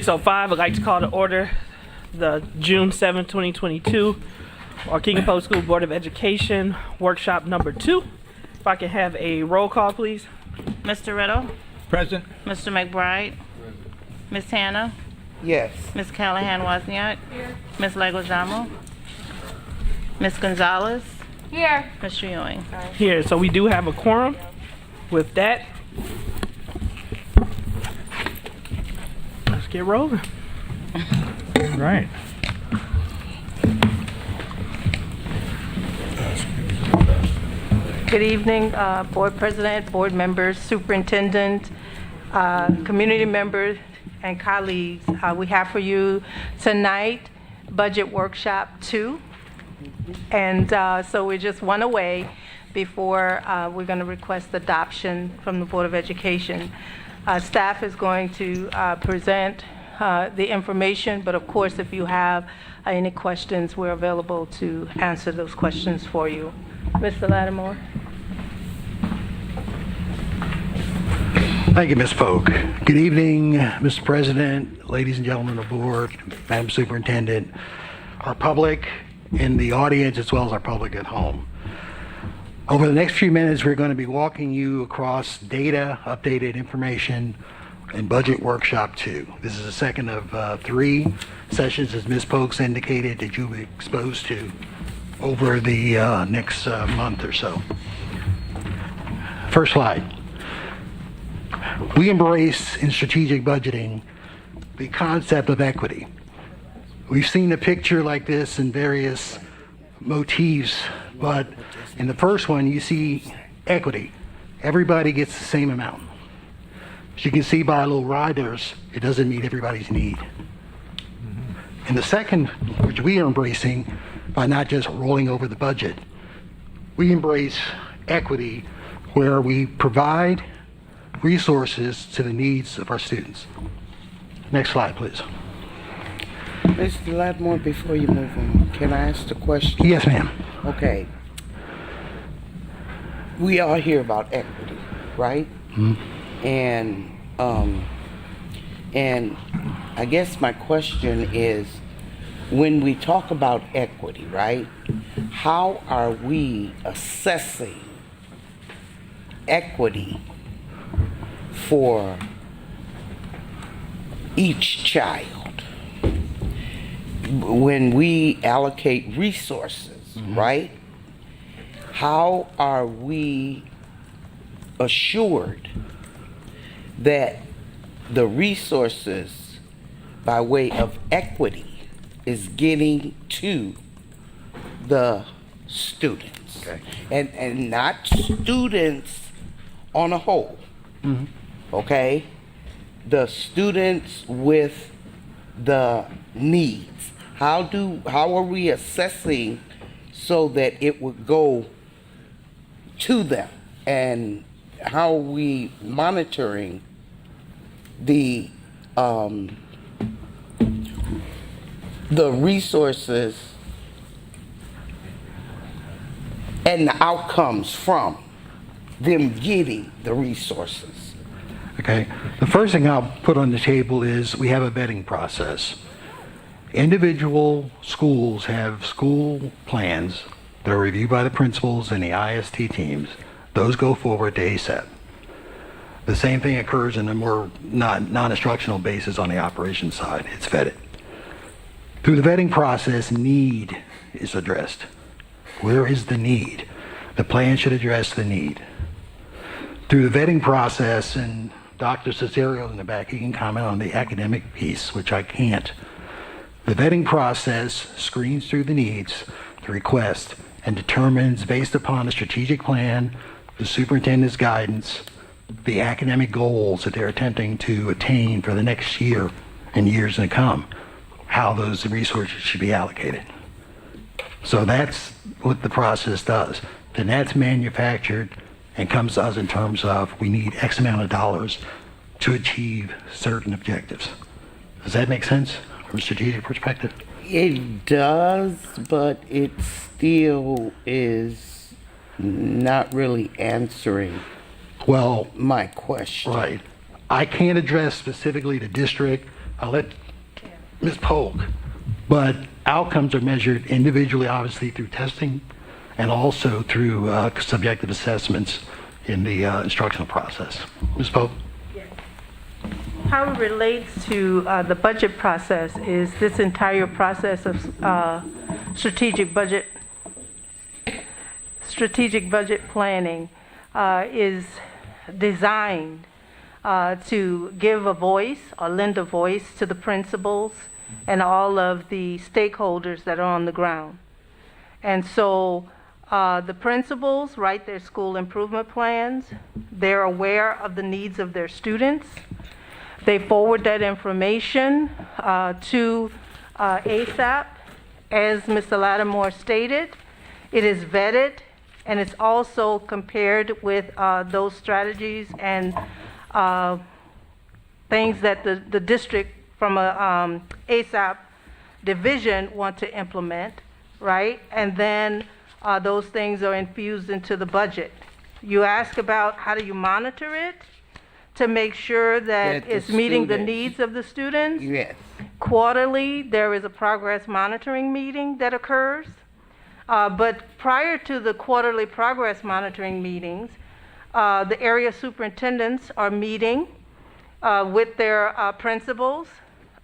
6:05. I'd like to call to order the June 7, 2022 King and Pope School Board of Education workshop number 2. If I can have a roll call, please. Mr. Riddle? Present. Mr. McBride? Ms. Hannah? Yes. Ms. Callahan Wozniak? Ms. Leguizamo? Ms. Gonzalez? Here. Mr. Ewing? Here, so we do have a quorum. With that, let's get rolling. Right. Good evening, Board President, board members, superintendent, community members, and colleagues. We have for you tonight Budget Workshop 2. And so we're just one away before we're going to request adoption from the Board of Education. Staff is going to present the information, but of course, if you have any questions, we're available to answer those questions for you. Mr. Lattimore. Thank you, Ms. Polk. Good evening, Mr. President, ladies and gentlemen of the board, Madam Superintendent, our public in the audience, as well as our public at home. Over the next few minutes, we're going to be walking you across data, updated information, and Budget Workshop 2. This is the second of 3 sessions, as Ms. Polk indicated, that you'll be exposed to over the next month or so. First slide. We embrace in strategic budgeting the concept of equity. We've seen a picture like this in various motifs, but in the first one you see equity. Everybody gets the same amount. As you can see by our little riders, it doesn't meet everybody's need. In the second, which we are embracing by not just rolling over the budget, we embrace equity where we provide resources to the needs of our students. Next slide, please. Mr. Lattimore, before you move on, can I ask the question? Yes, ma'am. Okay. We all hear about equity, right? Mm-hmm. And I guess my question is, when we talk about equity, right, how are we assessing equity for each child when we allocate resources, right? How are we assured that the resources by way of equity is getting to the students? Okay. And not students on a whole. Mm-hmm. Okay? The students with the needs. How are we assessing so that it would go to them? And how are we monitoring the resources and the outcomes from them getting the resources? Okay. The first thing I'll put on the table is we have a vetting process. Individual schools have school plans that are reviewed by the principals and the IST teams. Those go forward to ASAP. The same thing occurs in a more non-instructional basis on the operations side. It's vetted. Through the vetting process, need is addressed. Where is the need? The plan should address the need. Through the vetting process, and Dr. Cesario in the back, he can comment on the academic piece, which I can't. The vetting process screens through the needs, the request, and determines, based upon the strategic plan, the superintendent's guidance, the academic goals that they're attempting to attain for the next year and years to come, how those resources should be allocated. So that's what the process does. Then that's manufactured and comes to us in terms of we need X amount of dollars to achieve certain objectives. Does that make sense from a strategic perspective? It does, but it still is not really answering my question. Right. I can't address specifically the district I'll let Ms. Polk, but outcomes are measured individually, obviously, through testing and also through subjective assessments in the instructional process. Ms. Polk? How it relates to the budget process is this entire process of strategic budget planning is designed to give a voice or lend a voice to the principals and all of the stakeholders that are on the ground. And so the principals write their school improvement plans. They're aware of the needs of their students. They forward that information to ASAP. As Mr. Lattimore stated, it is vetted and it's also compared with those strategies and things that the district from a ASAP division want to implement, right? And then those things are infused into the budget. You ask about how do you monitor it to make sure that it's meeting the needs of the students? Yes. Quarterly, there is a progress monitoring meeting that occurs. But prior to the quarterly progress monitoring meetings, the area superintendents are meeting with their principals,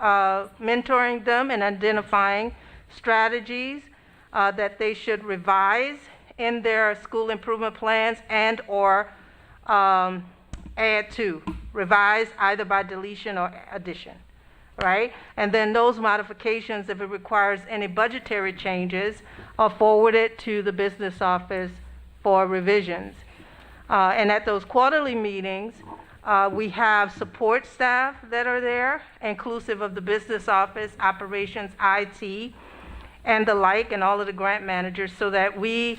mentoring them and identifying strategies that they should revise in their school improvement plans and or add to, revise either by deletion or addition, right? And then those modifications, if it requires any budgetary changes, are forwarded to the business office for revisions. And at those quarterly meetings, we have support staff that are there, inclusive of the business office, operations, IT, and the like, and all of the grant managers, so that we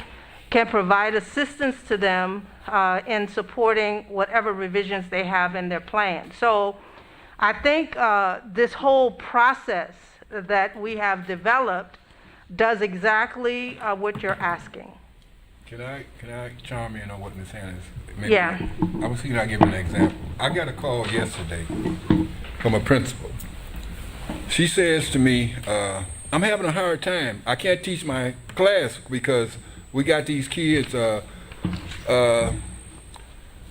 can provide assistance to them in supporting whatever revisions they have in their plan. So I think this whole process that we have developed does exactly what you're asking. Can I chime in on what Ms. Hannah is? Yeah. I was thinking I'd give you an example. I got a call yesterday from a principal. She says to me, I'm having a hard time. I can't teach my class because we got these kids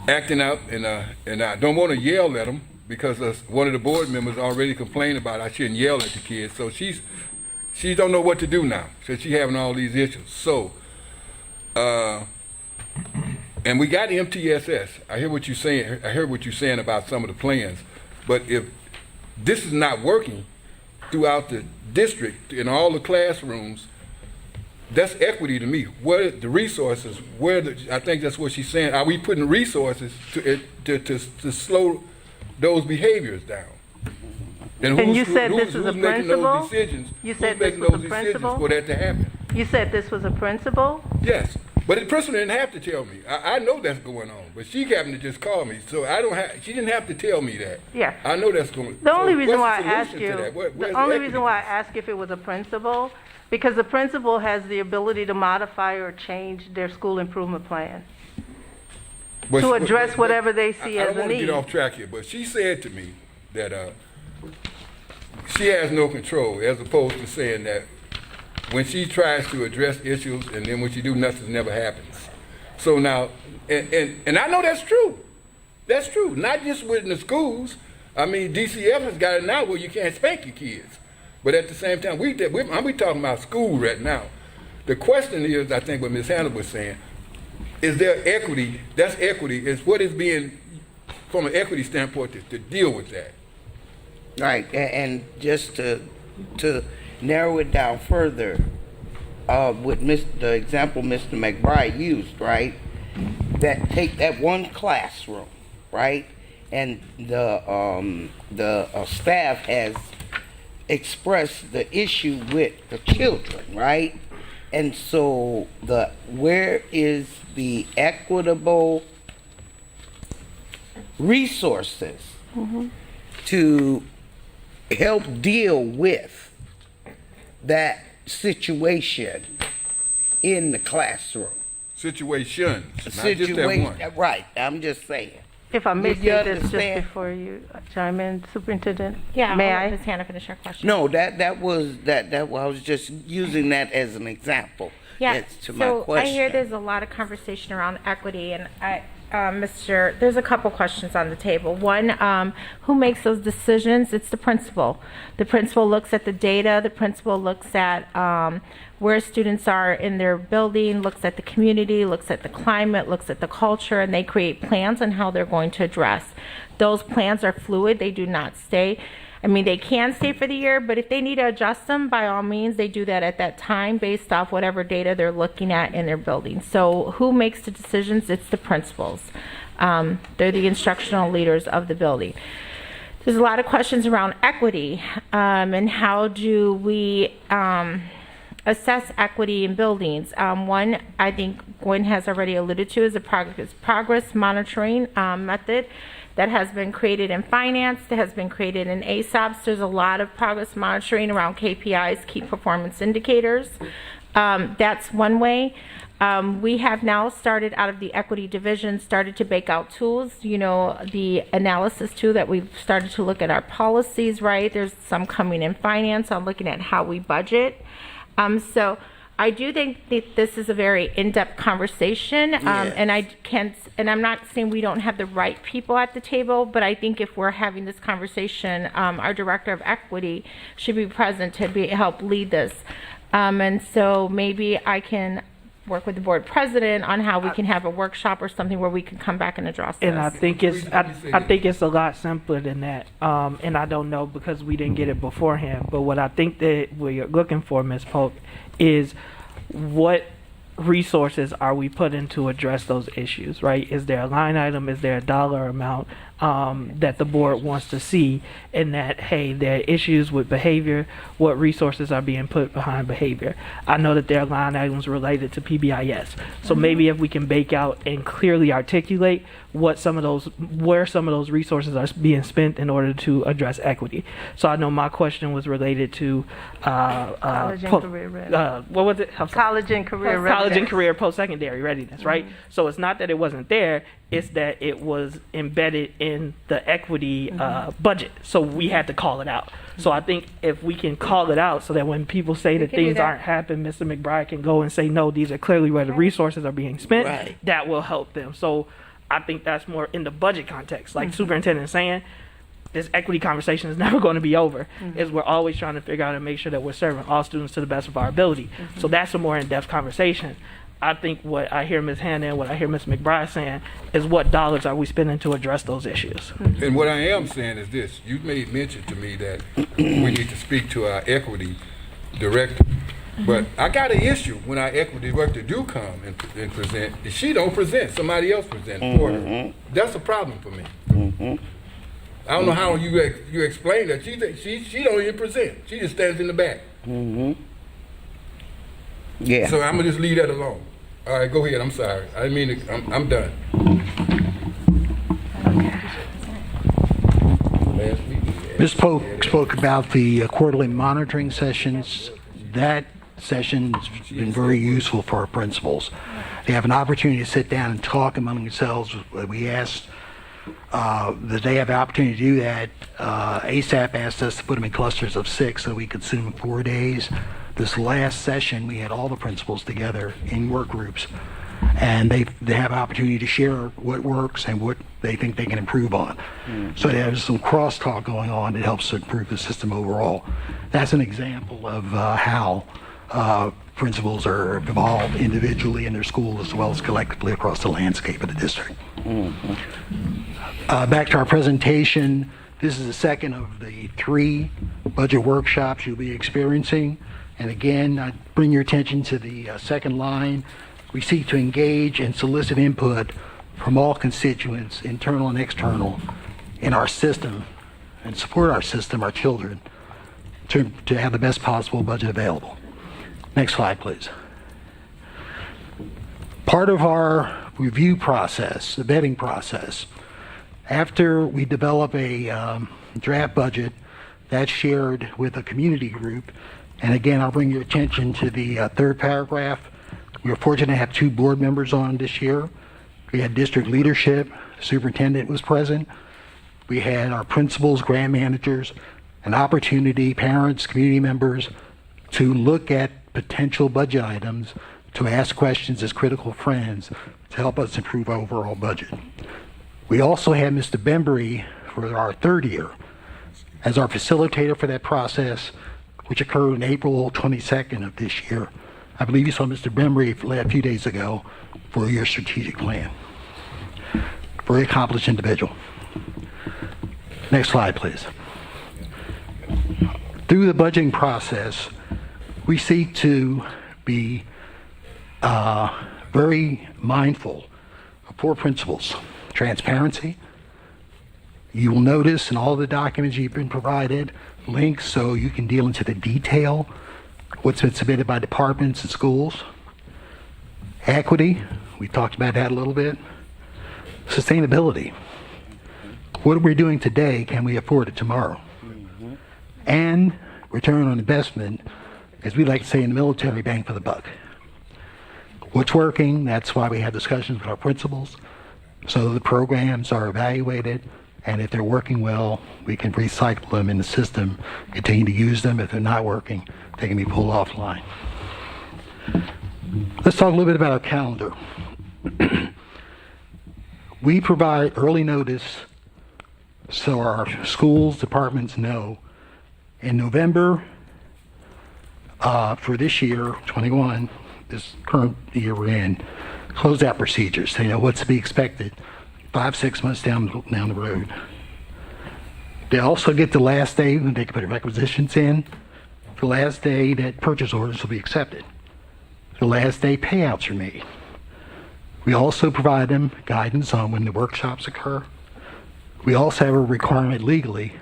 acting out, and I don't want to yell at them because one of the board members already complained about I shouldn't yell at the kids. So she don't know what to do now. So she's having all these issues. So, and we got MTSS. I hear what you're saying. I heard what you're saying about some of the plans. But if this is not working throughout the district in all the classrooms, that's equity to me. Where the resources? I think that's what she's saying. Are we putting resources to slow those behaviors down? And you said this is a who's making principal? those decisions? You said who's this making was a those decisions principal? for that to happen? You said this was a principal? Yes, but the principal didn't have to tell me. I know that's going on, but she happened to just call me, so I don't have. She didn't have to tell me that. Yeah. I know that's going. The only reason what's why I the asked solution you, to that? Where's the the only equity? reason why I asked if it was a principal, because the principal has the ability to modify or change their school improvement plan to address whatever they see I as don't a want to need. get off track here, but she said to me that she has no control, as opposed to saying that when she tries to address issues and then when she do, nothing never happens. So now, and I know that's true. That's true. Not just within the schools. I mean, DCF has got it now where you can't spank your kids. But at the same time, we talking about school right now. The question is, I think what Ms. Hannah was saying, is there equity? That's equity. Is what is being, from an equity standpoint, to deal with that. Right, and just to narrow it down further, with the example Mr. McBride used, right? That take that one classroom, right? And the staff has expressed the issue with the children, right? And so where is the equitable resources to help deal with that situation in the classroom? Situations, not just that one. Right, I'm just saying. If I missed You it, that's just understand? before you chime in, Superintendent. Yeah, May I'll I? let Ms. Hannah finish her question. No, that was I was just using that as an example. Yeah, As to my so I question. hear there's a lot of conversation around equity, and there's a couple questions on the table. One, who makes those decisions? It's the principal. The principal looks at the data. The principal looks at where students are in their building, looks at the community, looks at the climate, looks at the culture, and they create plans on how they're going to address. Those plans are fluid. They do not stay. I mean, they can stay for the year, but if they need to adjust them, by all means, they do that at that time based off whatever data they're looking at in their building. So who makes the decisions? It's the principals. They're the instructional leaders of the building. There's a lot of questions around equity and how do we assess equity in buildings. One, I think Gwen has already alluded to, is a progress monitoring method that has been created in finance, that has been created in ASAPs. There's a lot of progress monitoring around KPIs, key performance indicators. That's one way. We have now started out of the equity division, started to bake out tools, the analysis tool that we've started to look at our policies, right? There's some coming in finance on looking at how we budget. So I do think that this is a very in-depth conversation, and I'm not saying we don't have the right people at the table, but I think if we're having this conversation, our director of equity should be present to help lead this. And so maybe I can work with the board president on how we can have a workshop or something where we can come back and address this. And I think it's a lot simpler than that. And I don't know because we didn't get it beforehand. But what I think that we're looking for, Ms. Polk, is what resources are we putting to address those issues, right? Is there a line item? Is there a dollar amount that the board wants to see? And that, hey, there are issues with behavior. What resources are being put behind behavior? I know that there are line items related to PBIS. So maybe if we can bake out and clearly articulate where some of those resources are being spent in order to address equity. So I know my question was related to College and career readiness. what was it? I'm sorry. College and career College and readiness. career post-secondary readiness, right? So it's not that it wasn't there, it's that it was embedded in the equity budget. So we had to call it out. So I think if we can call it out so that when people say that can do things that. aren't happening, Mr. McBride can go and say, no, these are clearly where the resources are being spent. Right. That will help them. So I think that's more in the budget context. Like Superintendent is saying, this equity conversation is never going to be over. Is we're always trying to figure out and make sure that we're serving all students to the best of our ability. So that's a more in-depth conversation. I think what I hear Ms. Hannah and what I hear Ms. McBride saying is what dollars are we spending to address those issues. And what I am saying is this: you made mention to me that we need to speak to our equity director. But I got an issue when our equity director do come and present. If she don't present, somebody else present for her. That's a problem for me. I don't know how you explain that. She don't even present. She just stands in the back. Yeah. So I'm gonna just leave that alone. All right, go ahead. I'm sorry. I didn't mean to. I'm done. Last week, Ms. Polk spoke about the quarterly monitoring sessions. That session's been very useful for our principals. They have an opportunity to sit down and talk among themselves. We asked that they have the opportunity to do that. ASAP asked us to put them in clusters of 6 so we could zoom in 4 days. This last session, we had all the principals together in work groups, and they have an opportunity to share what works and what they think they can improve on. So there's some crosstalk going on that helps to improve the system overall. That's an example of how principals are involved individually in their school as well as collectively across the landscape of the district. Back to our presentation, this is the second of the 3 budget workshops you'll be experiencing. And again, I bring your attention to the second line. We seek to engage and solicit input from all constituents, internal and external, in our system and support our system, our children, to have the best possible budget available. Next slide, please. Part of our review process, the vetting process, after we develop a draft budget, that's shared with a community group. And again, I'll bring your attention to the 3rd paragraph. We were fortunate to have 2 board members on this year. We had district leadership, superintendent was present. We had our principals, grant managers, an opportunity, parents, community members, to look at potential budget items, to ask questions as critical friends to help us improve our overall budget. We also had Mr. Bembry for our third year as our facilitator for that process, which occurred on April 22nd of this year. I believe you saw Mr. Bembry a few days ago for your strategic plan. Very accomplished individual. Next slide, please. Through the budgeting process, we seek to be very mindful of 4 principles. Transparency. You will notice in all the documents you've been provided links so you can deal into the detail what's been submitted by departments and schools. Equity, we talked about that a little bit. Sustainability. What we're doing today, can we afford it tomorrow? And return on investment, as we like to say in the military, bang for the buck. What's working, that's why we have discussions with our principals, so the programs are evaluated, and if they're working well, we can recycle them in the system, continue to use them. If they're not working, they can be pulled offline. Let's talk a little bit about our calendar. We provide early notice so our schools, departments know in November for this year, 21, this current year we're in, closeout procedures. They know what's to be expected 5-6 months down the road. They also get the last day when they can put requisitions in, the last day that purchase orders will be accepted, the last day payouts are made. We also provide them guidance on when the workshops occur. We also have a requirement legally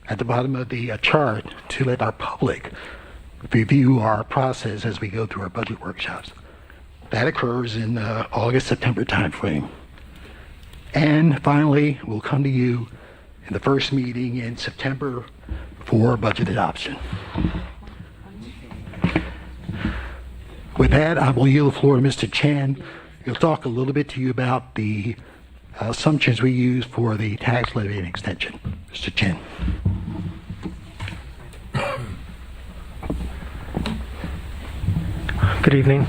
at the bottom of the chart to let our public review our process as we go through our budget workshops. That occurs in August, September timeframe. And finally, we'll come to you in the first meeting in September for budget adoption. With that, I will yield the floor to Mr. Chen. He'll talk a little bit to you about the assumptions we use for the tax levy and extension. Mr. Chen. Good evening.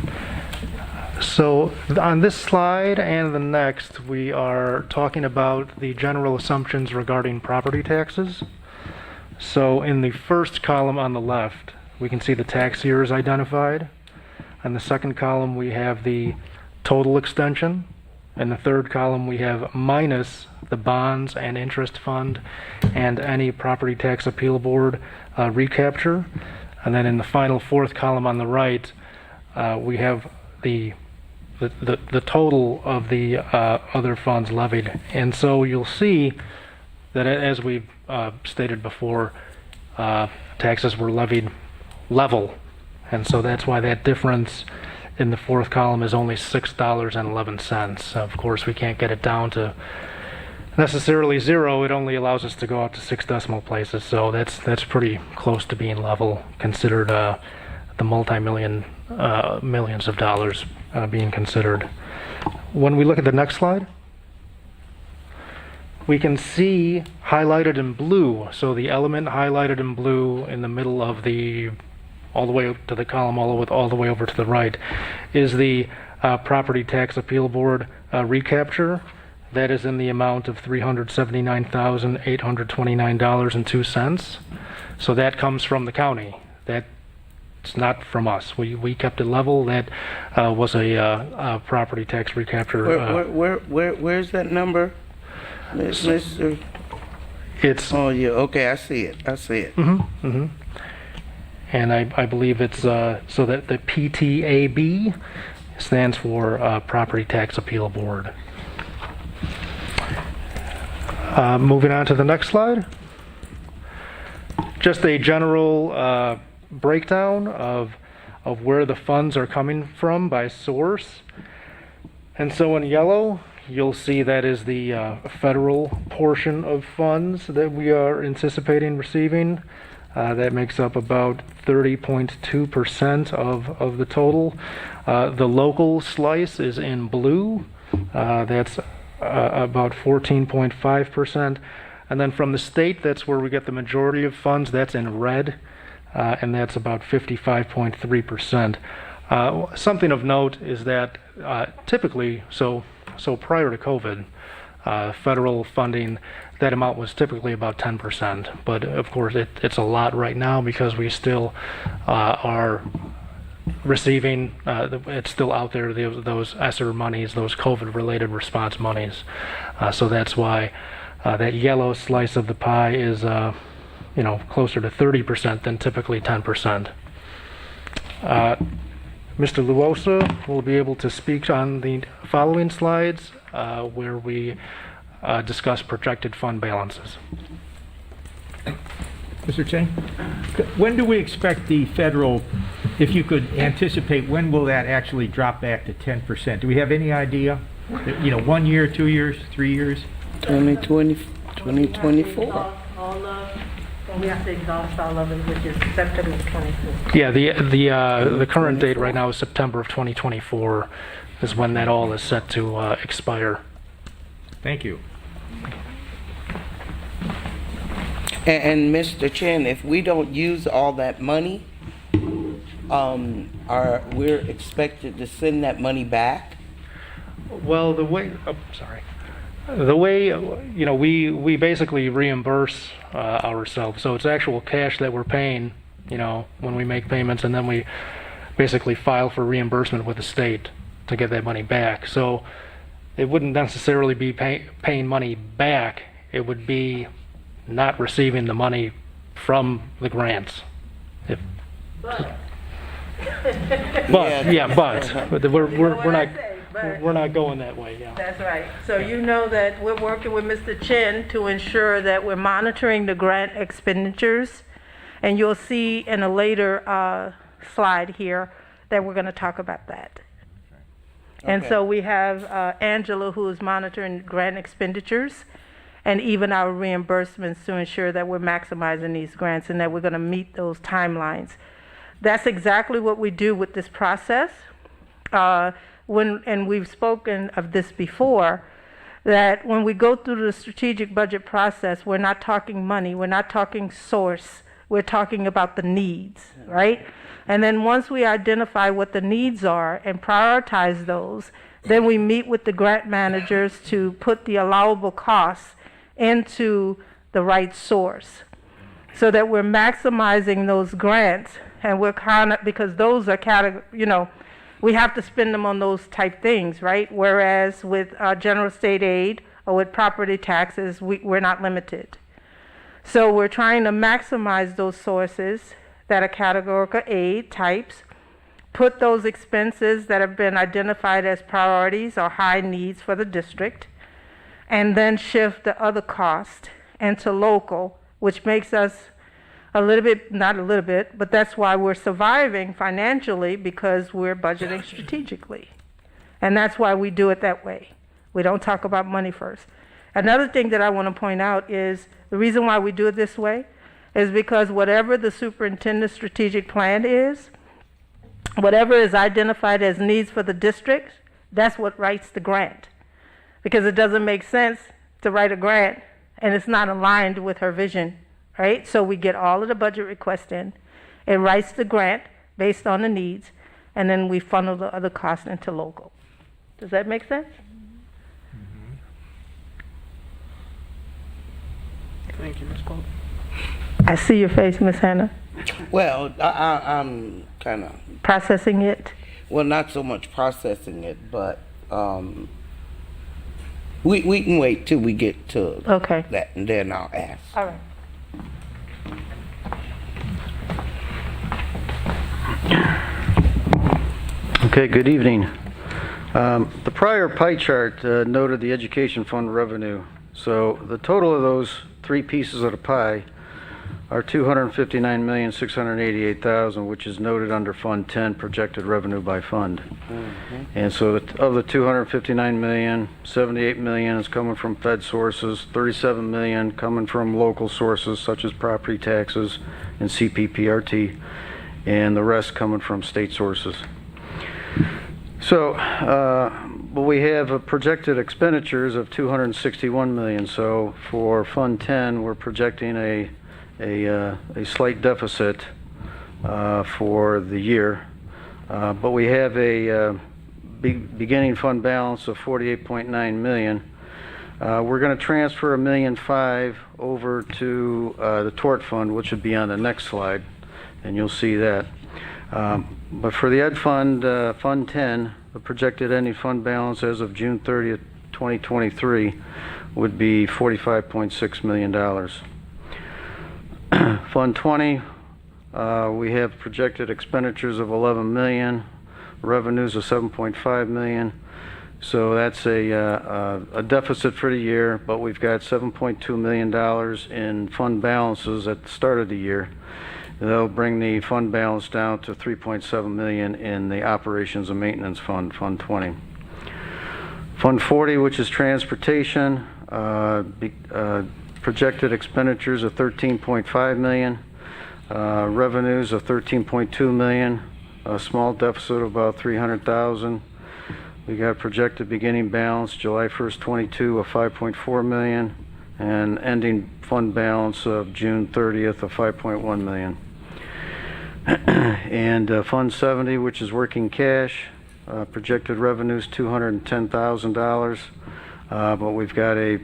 So on this slide and the next, we are talking about the general assumptions regarding property taxes. So in the first column on the left, we can see the tax years identified. On the second column, we have the total extension. In the third column, we have minus the bonds and interest fund and any property tax appeal board recapture. And then in the final fourth column on the right, we have the total of the other funds levied. And so you'll see that as we stated before, taxes were levied level. And so that's why that difference in the fourth column is only $6.11. Of course, we can't get it down to necessarily zero. It only allows us to go out to 6 decimal places. So that's pretty close to being level, considered the multi-million millions of dollars being considered. When we look at the next slide, we can see highlighted in blue, so the element highlighted in blue in the middle of the, all the way up to the column, all the way over to the right, is the property tax appeal board recapture. That is in the amount of $379,829.02. So that comes from the county. It's not from us. We kept it level. That was a property tax recapture. Where's that number, Mr.? It's. Oh yeah. Okay, I see it. Mm-hmm, mm-hmm. And I believe it's so that the PTAB stands for Property Tax Appeal Board. Moving on to the next slide. Just a general breakdown of where the funds are coming from by source. And so in yellow, you'll see that is the federal portion of funds that we are anticipating receiving. That makes up about 30.2% of the total. The local slice is in blue. That's about 14.5%. And then from the state, that's where we get the majority of funds. That's in red, and that's about 55.3%. Something of note is that typically, so prior to COVID, federal funding, that amount was typically about 10%. But of course, it's a lot right now because we still are receiving, it's still out there, those ESSER monies, those COVID-related response monies. So that's why that yellow slice of the pie is, closer to 30% than typically 10%. Mr. Luosa will be able to speak on the following slides where we discuss projected fund balances. Mr. Chen, when do we expect the federal, if you could anticipate, when will that actually drop back to 10%? Do we have any idea? 1 year, 2 years, 3 years? 2024. We have to exhaust all of it, which is September 24th. Yeah, the current date right now is September of 2024 is when that all is set to expire. Thank you. And Mr. Chen, if we don't use all that money, we're expected to send that money back? Well, the way we basically reimburse ourselves. So it's actual cash that we're paying, when we make payments, and then we basically file for reimbursement with the state to get that money back. So it wouldn't necessarily be paying money back. It would be not receiving the money from the grants. But we're not going that way. Yeah. That's right. So you know that we're working with Mr. Chen to ensure that we're monitoring the grant expenditures, and you'll see in a later slide here that we're going to talk about that. And so we have Angela, who is monitoring grant expenditures and even our reimbursements to ensure that we're maximizing these grants and that we're going to meet those timelines. That's exactly what we do with this process. And we've spoken of this before, that when we go through the strategic budget process, we're not talking money, we're not talking source, we're talking about the needs, right? And then once we identify what the needs are and prioritize those, then we meet with the grant managers to put the allowable costs into the right source so that we're maximizing those grants, and we're because those are we have to spend them on those type things, right? Whereas with general state aid or with property taxes, we're not limited. So we're trying to maximize those sources that are categorical aid types, put those expenses that have been identified as priorities or high needs for the district, and then shift the other cost into local, which makes us not a little bit, but that's why we're surviving financially, because we're budgeting strategically. And that's why we do it that way. We don't talk about money first. Another thing that I want to point out is the reason why we do it this way is because whatever the superintendent's strategic plan is, whatever is identified as needs for the district, that's what writes the grant. Because it doesn't make sense to write a grant and it's not aligned with her vision, right? So we get all of the budget requests in, it writes the grant based on the needs, and then we funnel the other costs into local. Does that make sense? Thank you, Ms. Polk. I see your face, Ms. Hannah. Well, I'm kind of, Processing it. well, not so much processing it, but we can wait till we get to Okay. that, and then I'll ask. All right. Okay, good evening. The prior pie chart noted the education fund revenue. So the total of those three pieces of the pie are $259,688,000, which is noted under Fund 10, projected revenue by fund. And so of the $259 million, $78 million is coming from Fed sources, $37 million coming from local sources such as property taxes and CPPRT, and the rest coming from state sources. So But we have projected expenditures of 261 million. So for Fund 10, we're projecting a slight deficit for the year. But we have a beginning fund balance of 48.9 million. We're going to transfer $1.5 million over to the Tort Fund, which would be on the next slide, and you'll see that. But for the Ed Fund, Fund 10, the projected ending fund balance as of June 30th, 2023 would be $45.6 million. Fund 20, we have projected expenditures of 11 million, revenues of 7.5 million. So that's a deficit for the year, but we've got $7.2 million in fund balances at the start of the year. That'll bring the fund balance down to 3.7 million in the Operations and Maintenance Fund, Fund 20. Fund 40, which is transportation, projected expenditures of 13.5 million, revenues of 13.2 million, a small deficit of about 300,000. We got projected beginning balance July 1st, 22 of 5.4 million, and ending fund balance of June 30th of 5.1 million. And Fund 70, which is working cash, projected revenues $210,000, but we've got a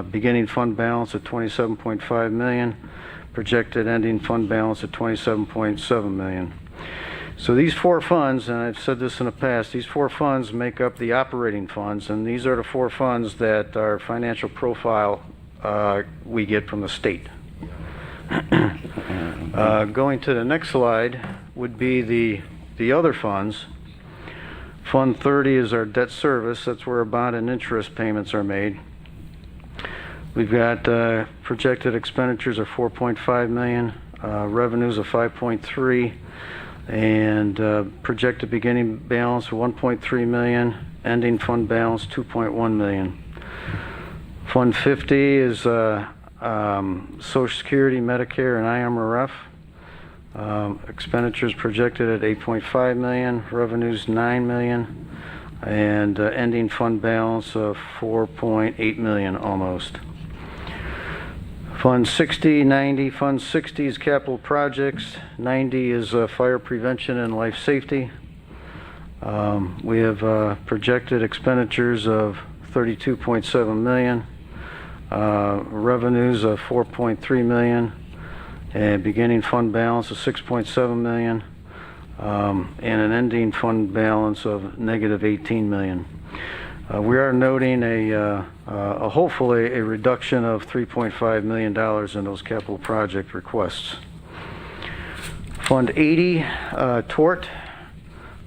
beginning fund balance of 27.5 million, projected ending fund balance of 27.7 million. So these four funds, and I've said this in the past, these four funds make up the operating funds, and these are the four funds that our financial profile we get from the state. Going to the next slide would be the other funds. Fund 30 is our debt service. That's where our bond and interest payments are made. We've got projected expenditures of 4.5 million, revenues of 5.3, and projected beginning balance of 1.3 million, ending fund balance 2.1 million. Fund 50 is Social Security, Medicare, and IMRF. Expenditures projected at 8.5 million, revenues 9 million, and ending fund balance of 4.8 million almost. Fund 60, 90. Fund 60 is capital projects. 90 is fire prevention and life safety. We have projected expenditures of 32.7 million, revenues of 4.3 million, and beginning fund balance of 6.7 million, and an ending fund balance of negative 18 million. We are noting hopefully a reduction of $3.5 million in those capital project requests. Fund 80, Tort,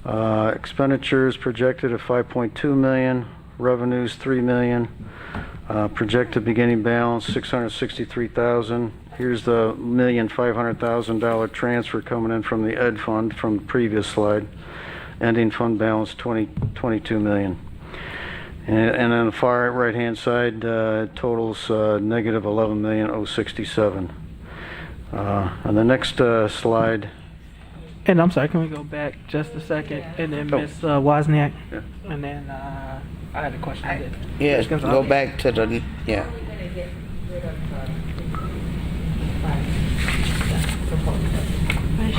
expenditures projected at 5.2 million, revenues 3 million, projected beginning balance 663,000. Here's the $1,500,000 transfer coming in from the Ed Fund from the previous slide. Ending fund balance 22 million. And on the far right hand side, totals negative 11,067. On the next slide. And I'm sorry, can we go back just a second? And then Ms. Wozniak? Yeah. And then I had a question. Yes, go back to the, yeah.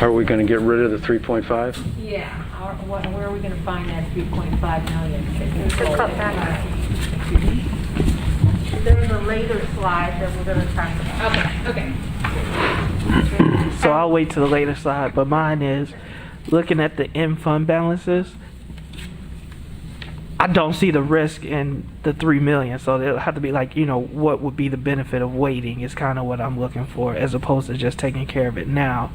Are we going to get rid of the 3.5? Yeah, where are we going to find that 3.5 million? To cut back. There's a later slide that we're going to talk about. Okay. So I'll wait to the later slide, but mine is looking at the end fund balances. I don't see the risk in the 3 million, so it'll have to be like, what would be the benefit of waiting is kind of what I'm looking for, as opposed to just taking care of it now,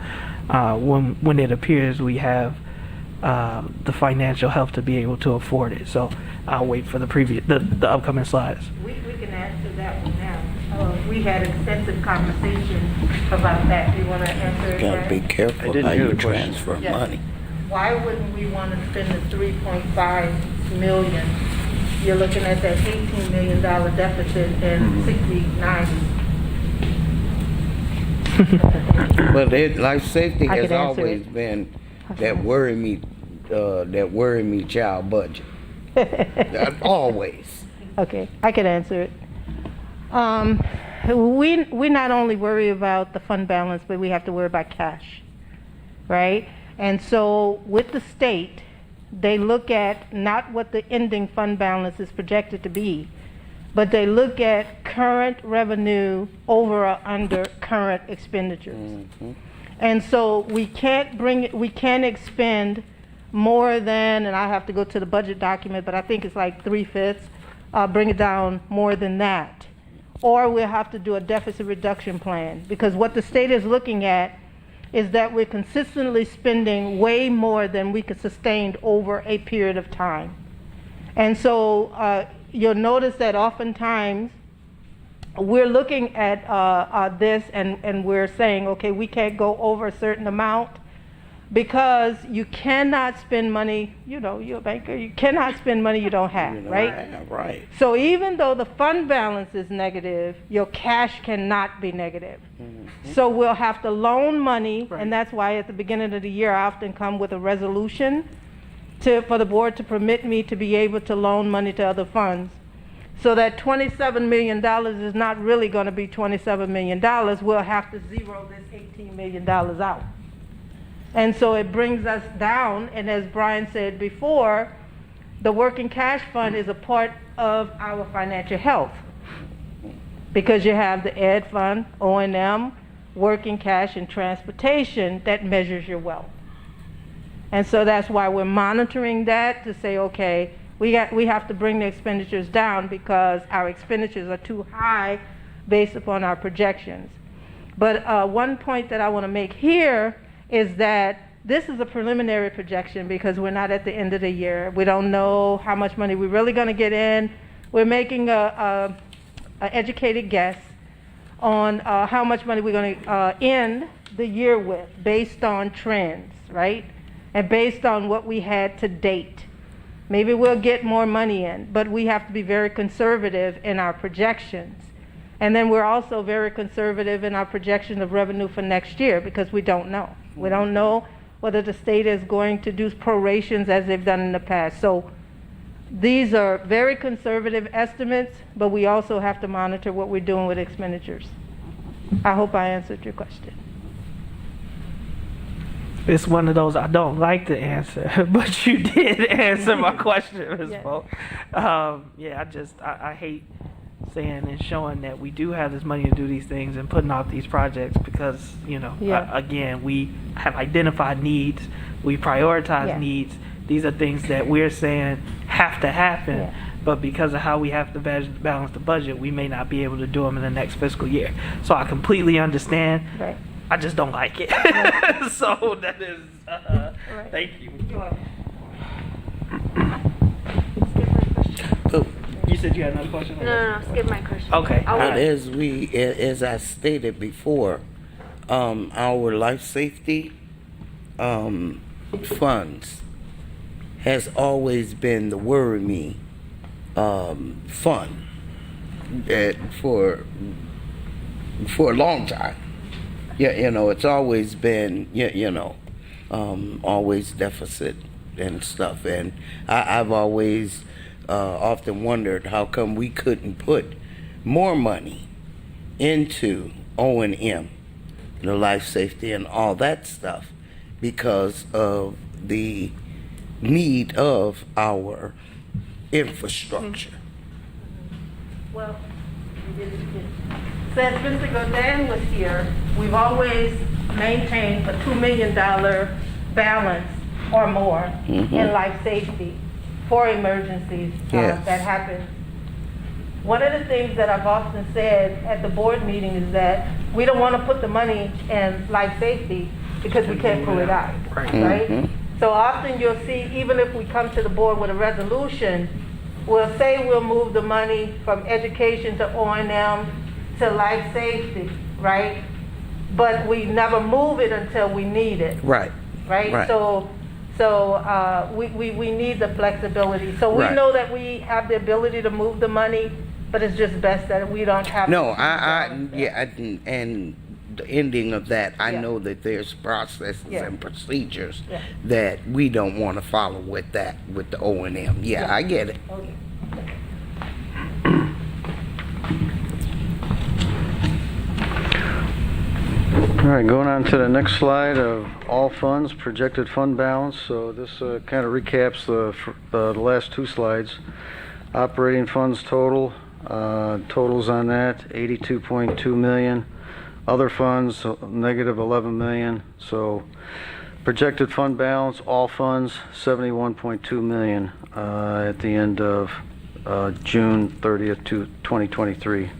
when it appears we have the financial health to be able to afford it. So I'll wait for the upcoming slides. We can answer that one now. We had extensive conversation about that. Do you want to answer it? Gotta be careful how you transfer money. Why wouldn't we want to spend the 3.5 million? You're looking at that $18 million deficit in 60/90. Well, life safety has always been that worry me child budget. Always. Okay, I could answer it. We not only worry about the fund balance, but we have to worry about cash, right? And so with the state, they look at not what the ending fund balance is projected to be, but they look at current revenue over or under current expenditures. And so we can't expend more than, and I have to go to the budget document, but I think it's like 3/5, bring it down more than that. Or we'll have to do a deficit reduction plan, because what the state is looking at is that we're consistently spending way more than we could sustain over a period of time. And so you'll notice that oftentimes we're looking at this and we're saying, okay, we can't go over a certain amount, because you cannot spend money, you know, you're a banker, you cannot spend money you don't have, right? Right. So even though the fund balance is negative, your cash cannot be negative. So we'll have to loan money, and that's why at the beginning of the year I often come with a resolution for the board to permit me to be able to loan money to other funds. So that $27 million is not really going to be $27 million. We'll have to zero this $18 million out. And so it brings us down, and as Brian said before, the working cash fund is a part of our financial health, because you have the ed fund, O&M, working cash, and transportation that measures your wealth. And so that's why we're monitoring that to say, okay, we have to bring the expenditures down because our expenditures are too high based upon our projections. But one point that I want to make here is that this is a preliminary projection because we're not at the end of the year. We don't know how much money we're really going to get in. We're making a educated guess on how much money we're going to end the year with based on trends, right? And based on what we had to date. Maybe we'll get more money in, but we have to be very conservative in our projections. And then we're also very conservative in our projection of revenue for next year because we don't know. We don't know whether the state is going to do prorations as they've done in the past. So these are very conservative estimates, but we also have to monitor what we're doing with expenditures. I hope I answered your question. It's one of those I don't like to answer, but you did answer my question, Ms. Yes. Polk. I hate saying and showing that we do have this money to do these things and putting out these projects because, again, we have identified needs, we prioritize needs. These are things that we're saying have to happen, but because of how we have to balance the budget, we may not be able to do them in the next fiscal year. So I completely understand. Right. I just don't like it. So that is, thank you. You said you had another question? No, skip my question. Okay. But as I stated before, our life safety funds has always been the worry me fund for a long time. It's always been always deficit and stuff, and I've always often wondered how come we couldn't put more money into O&M, the life safety and all that stuff, because of the need of our infrastructure. Well, since Mr. Godin was here, we've always maintained a $2 million balance or more in life safety for emergencies that happen. One of the things that I've often said at the board meeting is that we don't want to put the money in life safety because we can't pull it out, right? So often you'll see, even if we come to the board with a resolution, we'll say we'll move the money from education to O&M to life safety, right? But we never move it until we need it. Right. So we need the flexibility. So we know that we have the ability to move the money, but it's just best that we don't have. No, and the ending of that, I Yeah. know that there's processes Yeah. and procedures Yeah. that we don't want to follow with that, with the O&M. Yeah, I get it. Okay. All right, going on to the next slide of all funds, projected fund balance. So this kind of recaps the last two slides. Operating funds total, totals on that, 82.2 million. Other funds, negative 11 million. So projected fund balance, all funds, 71.2 million at the end of June 30th, 2023.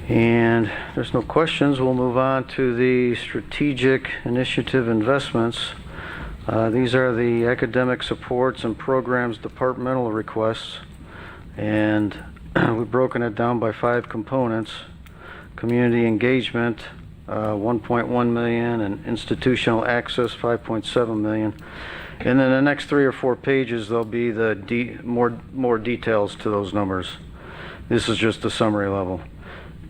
And there's no questions. We'll move on to the strategic initiative investments. These are the academic supports and programs departmental requests. And we've broken it down by 5 components. Community engagement, 1.1 million, and institutional access, 5.7 million. And then the next 3 or 4 pages, there'll be the more details to those numbers. This is just the summary level.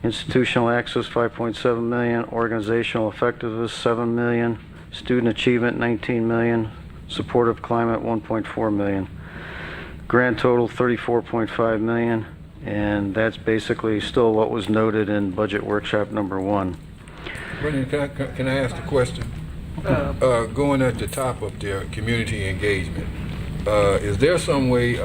Institutional access, 5.7 million. Organizational effectiveness, 7 million. Student achievement, 19 million. Supportive climate, 1.4 million. Grand total, 34.5 million. And that's basically still what was noted in budget workshop number 1. Brendan, can I ask a question? Going at the top of their community engagement, is there some way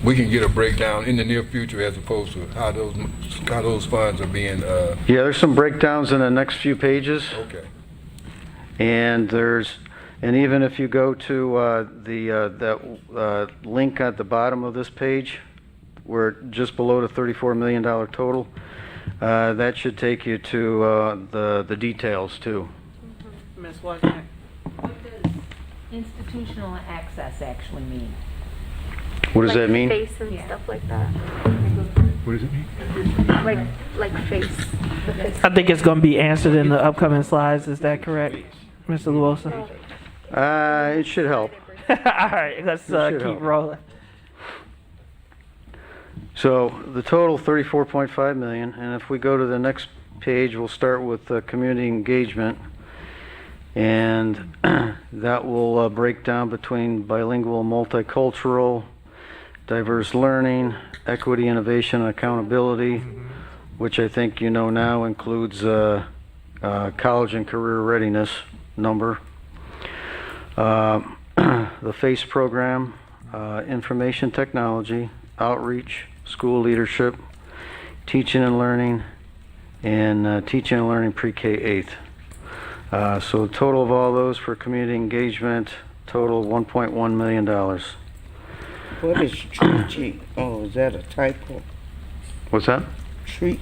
we can get a breakdown in the near future as opposed to how those funds are being? Yeah, there's some breakdowns in the next few pages. Okay. And even if you go to that link at the bottom of this page, we're just below the $34 million total. That should take you to the details too. Ms. Wozniak? What does institutional access actually mean? What does that mean? Face and stuff like that. What does it mean? Like face. The face. I think it's going to be answered in the upcoming slides. Is that correct, Mr. Luosa? It should help. All right, let's should keep help. rolling. So the total 34.5 million, and if we go to the next page, we'll start with community engagement, and that will break down between bilingual, multicultural, diverse learning, equity, innovation, and accountability, which I think you know now includes college and career readiness number. The FACE program, information technology, outreach, school leadership, teaching and learning, and teaching and learning pre-K 8th. So the total of all those for community engagement, total $1.1 million. What is treaching? Oh, is that a typo? What's that? Treaching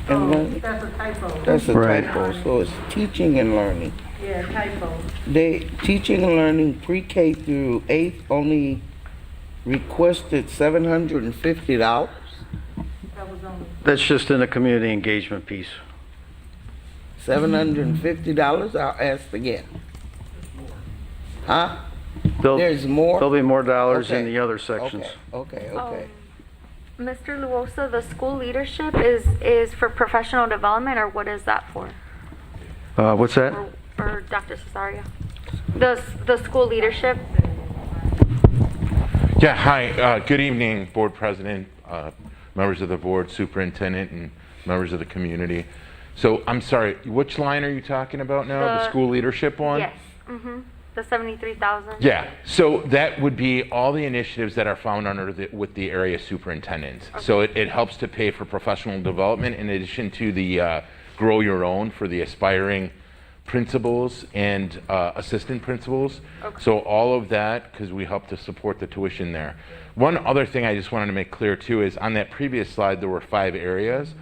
and learning? That's a typo. That's a Right. typo. So it's teaching and learning. Yeah, typo. Teaching and learning pre-K through 8th only requested $750. That was only. That's just in the community engagement piece. $750? I'll ask again. Huh? There's more? There'll be more dollars in Okay. the other sections. Okay. Mr. Luosa, the school leadership is for professional development, or what is that for? What's that? Or Dr. Cesario? The school leadership? Yeah, hi. Good evening, Board President, members of the Board, Superintendent, and members of the community. So, I'm sorry, which line are you talking about now? The school leadership one? Yes. The 73,000? Yeah, so that would be all the initiatives that are found under with the area superintendent. Okay. So it helps to pay for professional development in addition to the Grow Your Own for the aspiring principals and assistant principals. Okay. So all of that, because we help to support the tuition there. One other thing I just wanted to make clear too is on that previous slide there were 5 areas.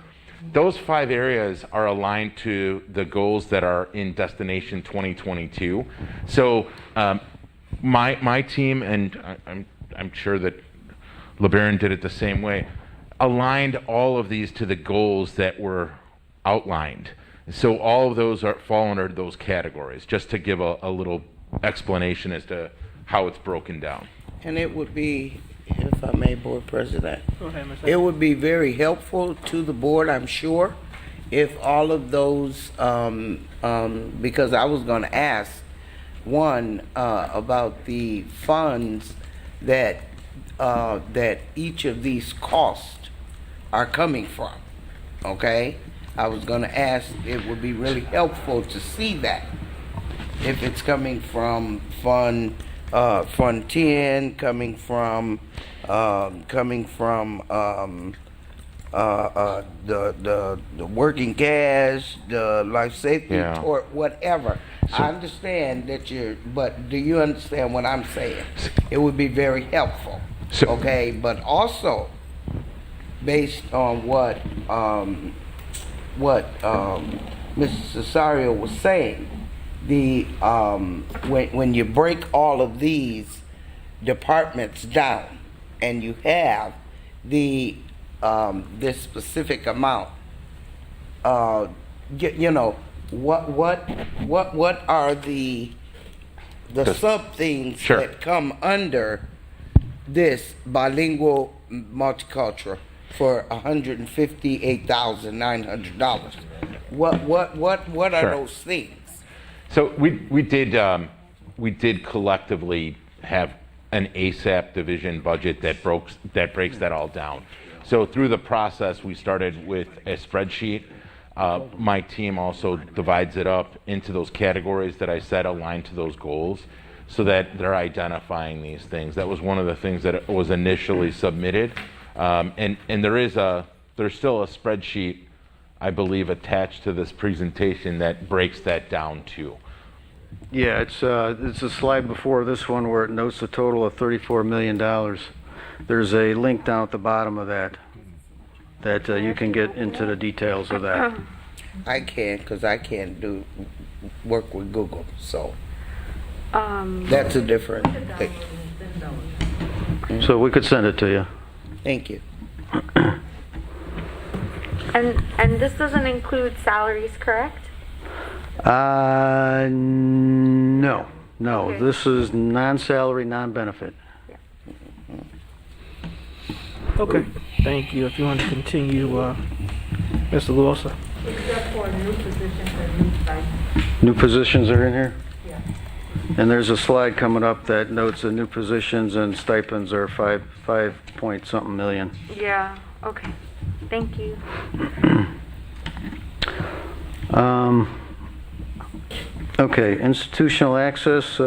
Those 5 areas are aligned to the goals that are in Destination 2022. So my team, and I'm sure that LeBaron did it the same way, aligned all of these to the goals that were outlined. So all of those fall under those categories, just to give a little explanation as to how it's broken down. And it would be, if if I may, Board President. Go ahead, Ms. It would be very helpful to the board, I'm sure, if all of those, because I was going to ask, one, about the funds that each of these costs are coming from, okay? I was going to ask, it would be really helpful to see that. If it's coming from Fund 10, coming from the working gas, the life safety, Yeah. tort, whatever. I understand that but do you understand what I'm saying? It would be very helpful. Okay, but also based on what Mr. Cesario was saying, when you break all of these departments down and you have this specific amount, what are the sub things Sure. that come under this bilingual multicultural for $158,900? What are Sure. those things? So we did collectively have an ASAP division budget that breaks that all down. So through the process, we started with a spreadsheet. My team also divides it up into those categories that I said aligned to those goals, so that they're identifying these things. That was one of the things that was initially submitted, and there's still a spreadsheet, I believe, attached to this presentation that breaks that down too. Yeah, it's a slide before this one where it notes a total of $34 million. There's a link down at the bottom of that you can get into the details of that. I can, because I can't work with Google, so that's a different thing. So we could send it to you. Thank you. And this doesn't include salaries, correct? No. Okay. This is non-salary, non-benefit. Okay, thank you. If you want to continue, Mr. Luosa. Except for new positions and new stipends. New positions are in here? Yeah. And there's a slide coming up that notes the new positions and stipends are 5 point something million. Yeah, okay. Thank you. Okay, institutional access,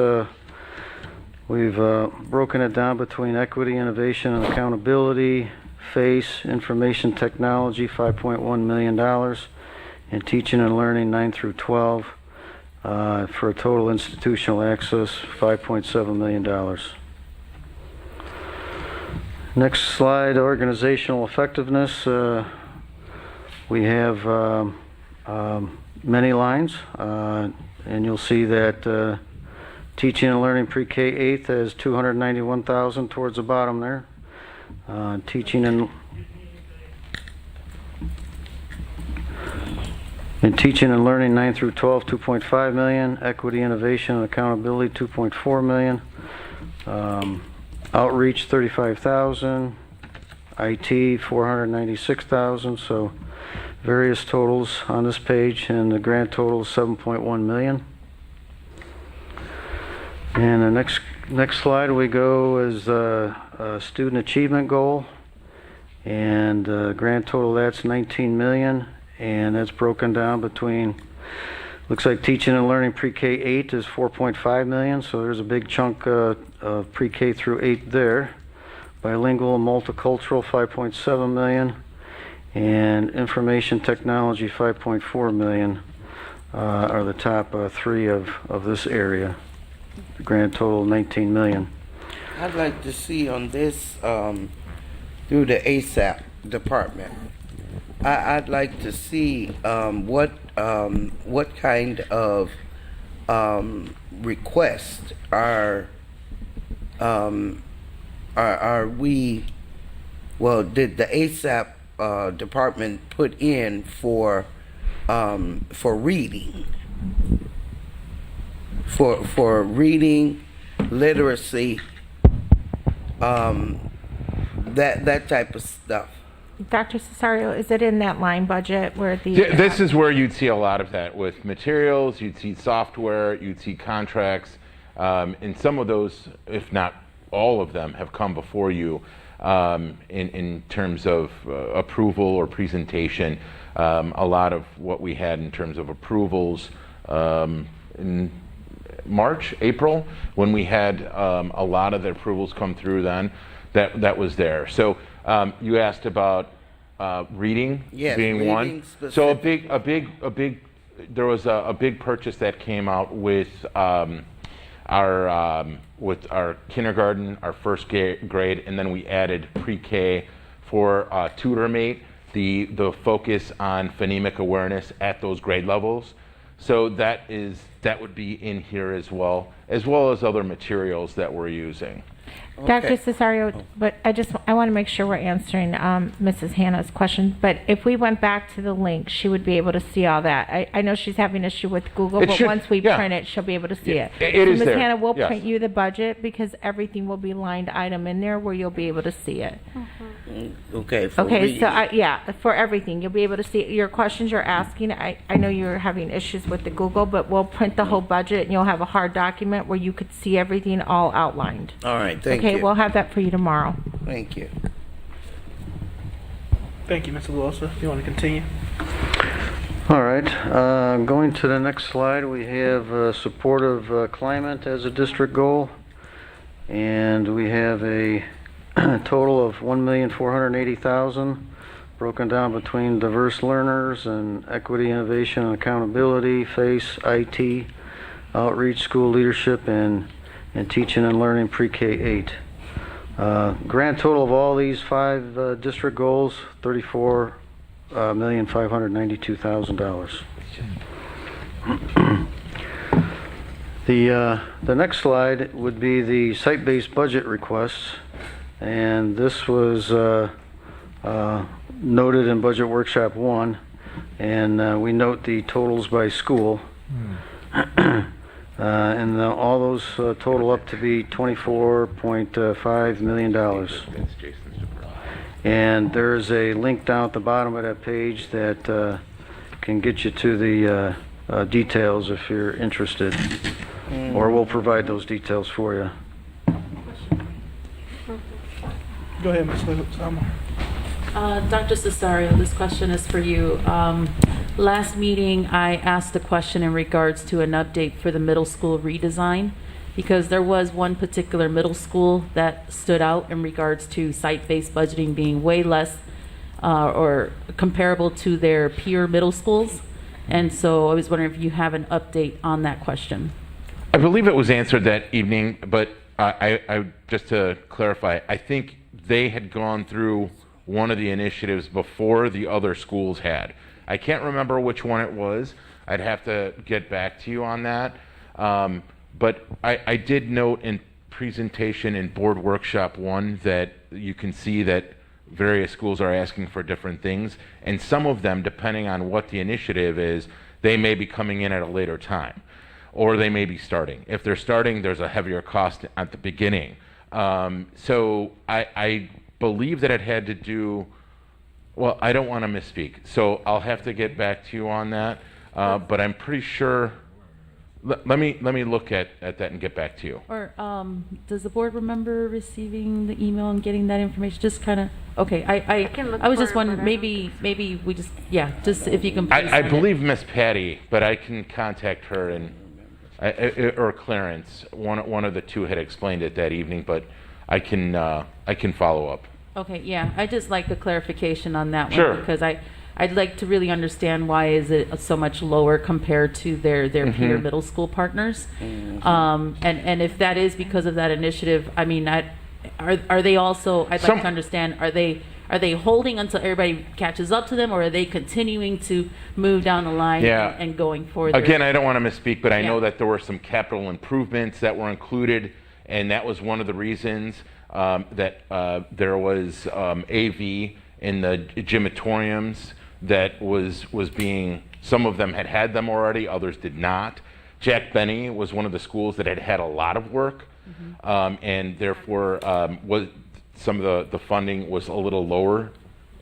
we've broken it down between equity, innovation, and accountability, FACE, information technology, $5.1 million, and teaching and learning, 9 through 12, for a total institutional access, $5.7 million. Next slide, organizational effectiveness. We have many lines, and you'll see that teaching and learning pre-K 8th has $291,000 towards the bottom there. Teaching and learning 9 through 12, 2.5 million. Equity, innovation, and accountability, 2.4 million. Outreach, 35,000. IT, 496,000. So various totals on this page, and the grand total is 7.1 million. And the next slide we go is student achievement goal, and grand total that's 19 million, and that's broken down between, looks like teaching and learning pre-K 8 is 4.5 million, so there's a big chunk of pre-K through 8 there. Bilingual and multicultural, 5.7 million, and information technology, 5.4 million are the top three of this area. The grand total, 19 million. I'd like to see on this, through the ASAP department, I'd like to see what kind of requests are we, well, did the ASAP department put in for reading, for reading, literacy, that type of stuff. Dr. Cesario, is it in that line budget where the... This is where you'd see a lot of that with materials, you'd see software, you'd see contracts, and some of those, if not all of them, have come before you in terms of approval or presentation. A lot of what we had in terms of approvals in March, April, when we had a lot of the approvals come through then, that was there. So you asked about reading being reading one. So a big there was a big purchase that came out with our kindergarten, our first grade, and then we added pre-K for TutorMate, the focus on phonemic awareness at those grade levels. So that would be in here as well as other materials that we're using. Dr. Cesario, but I want to make sure we're answering Mrs. Hannah's question. But if we went back to the link, she would be able to see all that. I know she's having issue with Google, but once we print it, she'll be able to see it. It is Ms. there. Hannah, we'll Yes. print you the budget because everything will be lined item in there where you'll be able to see it. Okay. Okay, so for everything, you'll be able to see your questions you're asking. I know you're having issues with the Google, but we'll print the whole budget and you'll have a hard document where you could see everything all outlined. All right, thank Okay, you. we'll have that for you tomorrow. Thank you. Thank you, Mr. Wilson. You want to continue? All right, going to the next slide, we have supportive climate as a district goal. And we have a total of $1,480,000 broken down between diverse learners and equity, innovation, and accountability, FACE, IT, outreach, school leadership, and teaching and learning pre-K-8. Grand total of all these 5 district goals, $34,592,000. The next slide would be the site-based budget requests, and this was noted in Budget Workshop 1, and we note the totals by school. And all those total up to be $24.5 million. And there's a link down at the bottom of that page that can get you to the details if you're interested, or we'll provide those details for you. Go ahead, Ms. Leguizamo. Dr. Cesario, this question is for you. Last meeting, I asked a question in regards to an update for the middle school redesign, because there was one particular middle school that stood out in regards to site-based budgeting being way less or comparable to their peer middle schools. And so I was wondering if you have an update on that question. I believe it was answered that evening, but I just to clarify, I think they had gone through one of the initiatives before the other schools had. I can't remember which one it was. I'd have to get back to you on that. But I did note in presentation in Board Workshop 1 that you can see that various schools are asking for different things, and some of them, depending on what the initiative is, they may be coming in at a later time, or they may be starting. If they're starting, there's a heavier cost at the beginning. So I believe that it had to do, well, I don't want to misspeak, so I'll have to get back to you on that, but I'm pretty sure, let me look at that and get back to you. Or does the board remember receiving the email and getting that information? Just kind of, okay, I was just wondering, maybe we just, just if you can please. I believe Miss Patty, but I can contact her and, or Clarence, one of the two had explained it that evening, but I can follow up. Okay, yeah, I'd just like a clarification on that one. Sure. Because I'd like to really understand why is it so much lower compared to their peer middle school partners. And if that is because of that initiative, I mean, are they also, I'd like to understand, are they holding until everybody catches up to them, or are they continuing to move down the line and going further? Again, I don't want to misspeak, but I know that there were some capital improvements that were included, and that was one of the reasons that there was AV in the gymatoriums that was being, some of them had them already, others did not. Jack Benny was one of the schools that had a lot of work, and therefore some of the funding was a little lower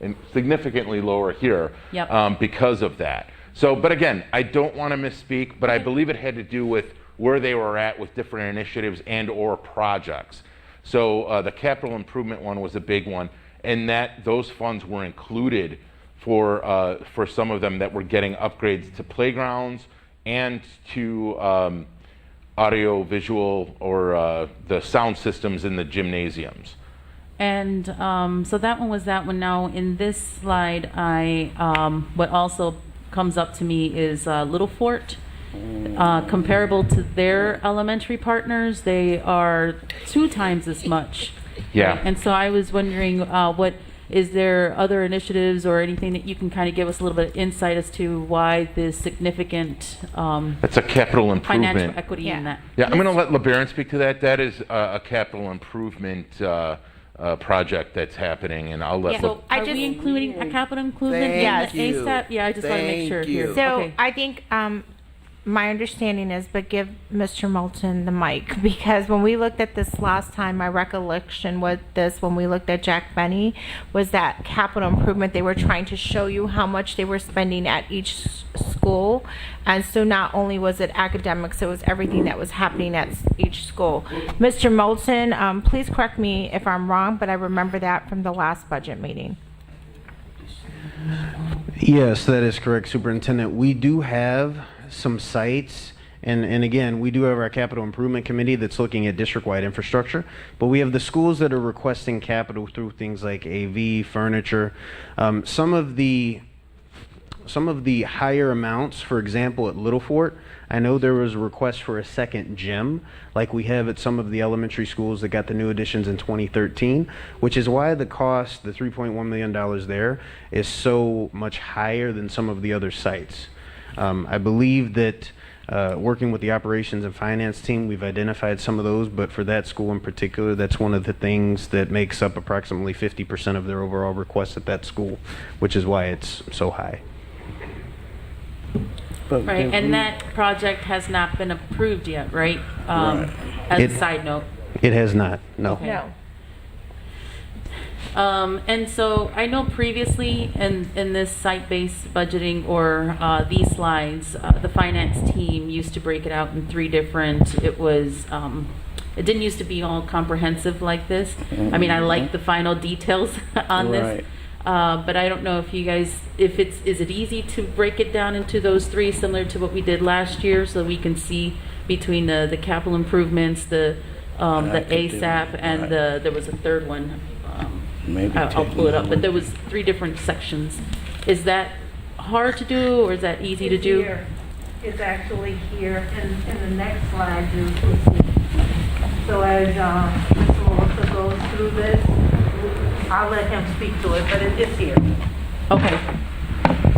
and significantly lower here. Yep. Because of that. So, but again, I don't want to misspeak, but I believe it had to do with where they were at with different initiatives and or projects. So the capital improvement one was a big one, and that those funds were included for some of them that were getting upgrades to playgrounds and to audio visual or the sound systems in the gymnasiums. And so that one was that one. Now in this slide, what also comes up to me is Little Fort. Comparable to their elementary partners, they are 2 times as much. Yeah. And so I was wondering, what is there other initiatives or anything that you can kind of give us a little bit of insight as to why this significant That's a capital improvement. financial equity in that? Yeah, I'm going to let LeBaron speak to that. That is a capital improvement project that's happening, and I'll let. So are we including a capital improvement in the ASAP? Yeah, I just want to make sure here. So Okay. I think my understanding is, but give Mr. Moulton the mic, because when we looked at this last time, my recollection was this, when we looked at Jack Benny, was that capital improvement, they were trying to show you how much they were spending at each school. And so not only was it academics, it was everything that was happening at each school. Mr. Moulton, please correct me if I'm wrong, but I remember that from the last budget meeting. Yes, that is correct, Superintendent. We do have some sites, and again, we do have our capital improvement committee that's looking at district-wide infrastructure, but we have the schools that are requesting capital through things like AV, furniture. Some of the higher amounts, for example, at Little Fort, I know there was a request for a second gym, like we have at some of the elementary schools that got the new additions in 2013, which is why the cost, the $3.1 million there, is so much higher than some of the other sites. I believe that working with the operations and finance team, we've identified some of those, but for that school in particular, that's one of the things that makes up approximately 50% of their overall requests at that school, which is why it's so high. Right, and that project has not been approved yet, right? As a side note. It has not, no. Okay. And so I know previously in this site-based budgeting or these slides, the finance team used to break it out in 3 different, it didn't used to be all comprehensive like this. I mean, I like the final details on this. But I don't know if you guys, is it easy to break it down into those 3 similar to what we did last year, so we can see between the capital improvements, the ASAP, and there was a third one. I'll pull it up, but there was 3 different sections. Is that hard to do, or is that easy to do? Here. It's actually here, and in the next slide you will see. So as Mr. Melissa goes through this, I'll let him speak to it, but it is here.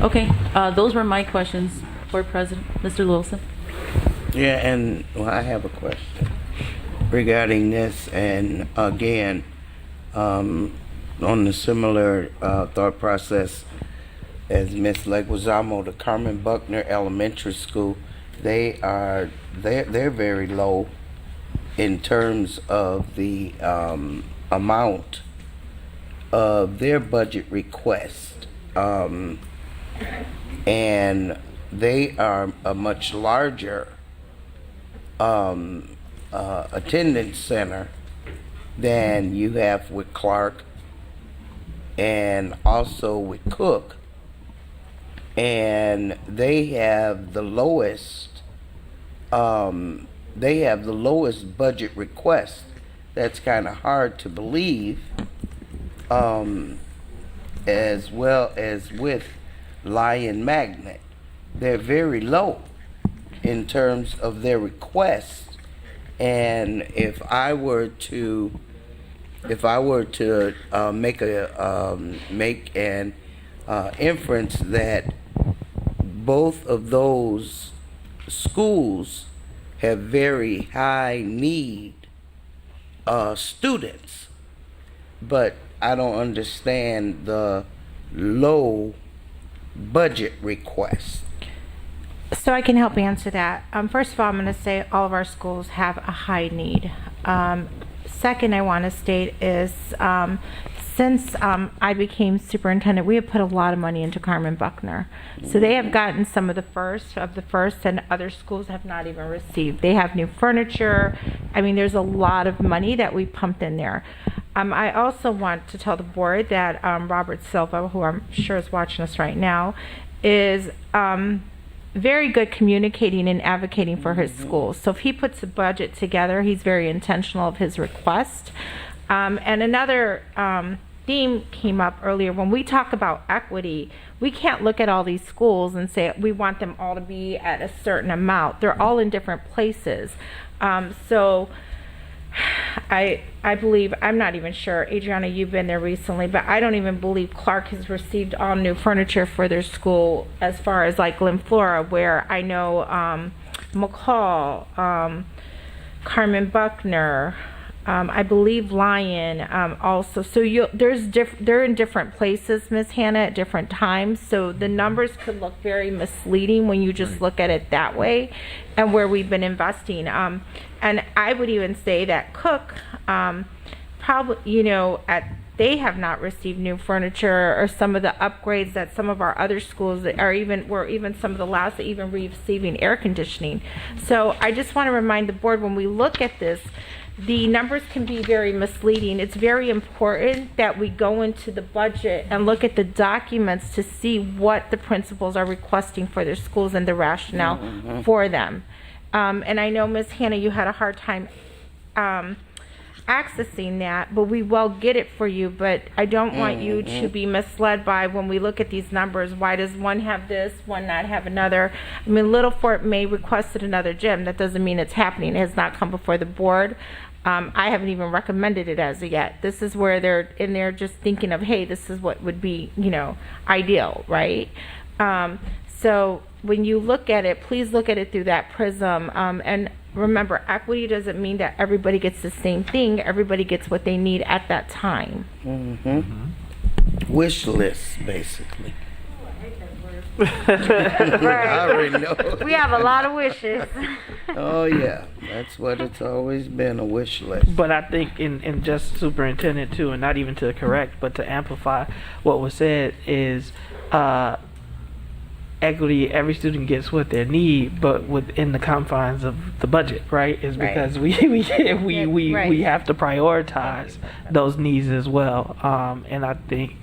Okay. Those were my questions, Board President. Mr. Wilson. Yeah, and I have a question regarding this, and again, on the similar thought process as Ms. Leguizamo, the Carmen Buckner Elementary School, they're very low in terms of the amount of their budget request, and they are a much larger attendance center than you have with Clark and also with Cook, and they have the lowest budget request. That's kind of hard to believe, as well as with Lion Magnet. They're very low in terms of their requests, and if I were to make an inference that both of those schools have very high need students, but I don't understand the low budget request. So I can help answer that. First of all, I'm going to say all of our schools have a high need. second I want to state is since I became superintendent, we have put a lot of money into Carmen Buckner. So they have gotten some of the first, and other schools have not even received. They have new furniture. I mean, there's a lot of money that we pumped in there. I also want to tell the board that Robert Silva, who I'm sure is watching us right now, is very good communicating and advocating for his schools. So if he puts a budget together, he's very intentional of his request. And another theme came up earlier. When we talk about equity, we can't look at all these schools and say we want them all to be at a certain amount. They're all in different places. So I believe, I'm not even sure, Adriana, you've been there recently, but I don't even believe Clark has received all new furniture for their school as far as like Glen Flora, where I know McCall, Carmen Buckner, I believe Lyon also. So they're in different places, Miss Hannah, at different times. So the numbers could look very misleading when you just look at it that way, and where we've been investing. And I would even say that Cook, probably, they have not received new furniture or some of the upgrades that some of our other schools were even some of the last even receiving air conditioning. So I just want to remind the board, when we look at this, the numbers can be very misleading. It's very important that we go into the budget and look at the documents to see what the principals are requesting for their schools and the rationale for them. And I know, Ms. Hannah, you had a hard time accessing that, but we will get it for you. But I don't want you to be misled by, when we look at these numbers, why does one have this, one not have another? I mean, Little Fort may requested another gym. That doesn't mean it's happening. It has not come before the board. I haven't even recommended it as of yet. This is where they're in there just thinking of, hey, this is what would be, ideal, right? So when you look at it, please look at it through that prism. And remember, equity doesn't mean that everybody gets the same thing. Everybody gets what they need at that time. Wish list, basically. Right. I already know. We have a lot of wishes. Oh yeah, that's what it's always been, a wish list. But I think in just superintendent too, and not even to correct, but to amplify what was said is equity, every student gets what they need, but within the confines of the budget, right? Is because we have to prioritize those needs as well. And I think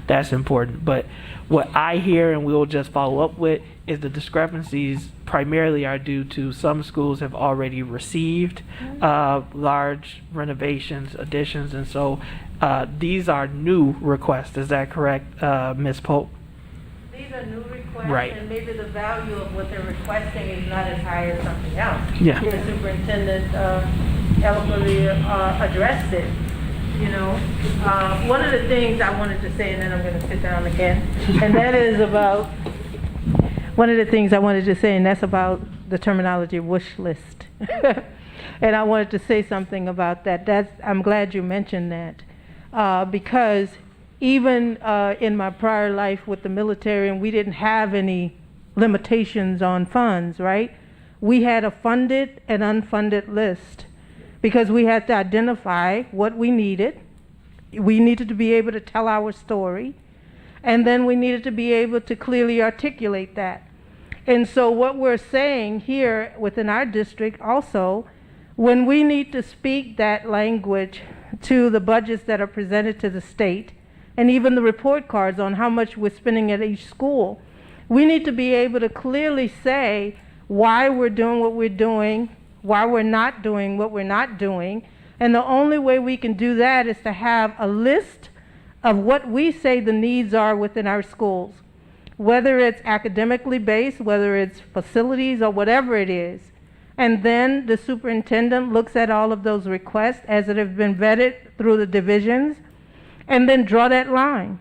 that's important. But what I hear, and we'll just follow up with, is the discrepancies primarily are due to some schools have already received large renovations, additions, and so these are new requests. Is that correct, Ms. Pope? These are new requests, and maybe the value of what they're requesting is not as high as something else. Yeah. The superintendent eloquently addressed it. One of the things I wanted to say, and then I'm going to sit down again, and that is about, one of the things I wanted to say, and that's about the terminology wish list. And I wanted to say something about that. I'm glad you mentioned that, because even in my prior life with the military, and we didn't have any limitations on funds, right? We had a funded and unfunded list, because we had to identify what we needed. We needed to be able to tell our story, and then we needed to be able to clearly articulate that. And so what we're saying here within our district also, when we need to speak that language to the budgets that are presented to the state, and even the report cards on how much we're spending at each school, we need to be able to clearly say why we're doing what we're doing, why we're not doing what we're not doing. And the only way we can do that is to have a list of what we say the needs are within our schools, whether it's academically based, whether it's facilities, or whatever it is. And then the superintendent looks at all of those requests as it have been vetted through the divisions, and then draw that line.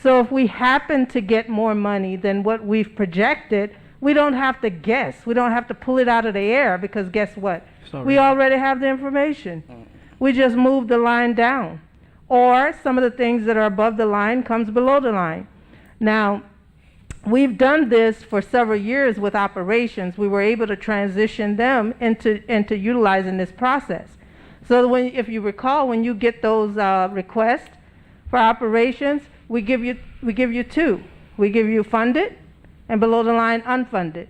So if we happen to get more money than what we've projected, we don't have to guess. We don't have to pull it out of the air, because guess what? We already have the information. We just move the line down. Or some of the things that are above the line comes below the line. Now, we've done this for several years with operations. We were able to transition them into utilizing this process. So if you recall, when you get those requests for operations, we give you two. We give you funded and below the line unfunded.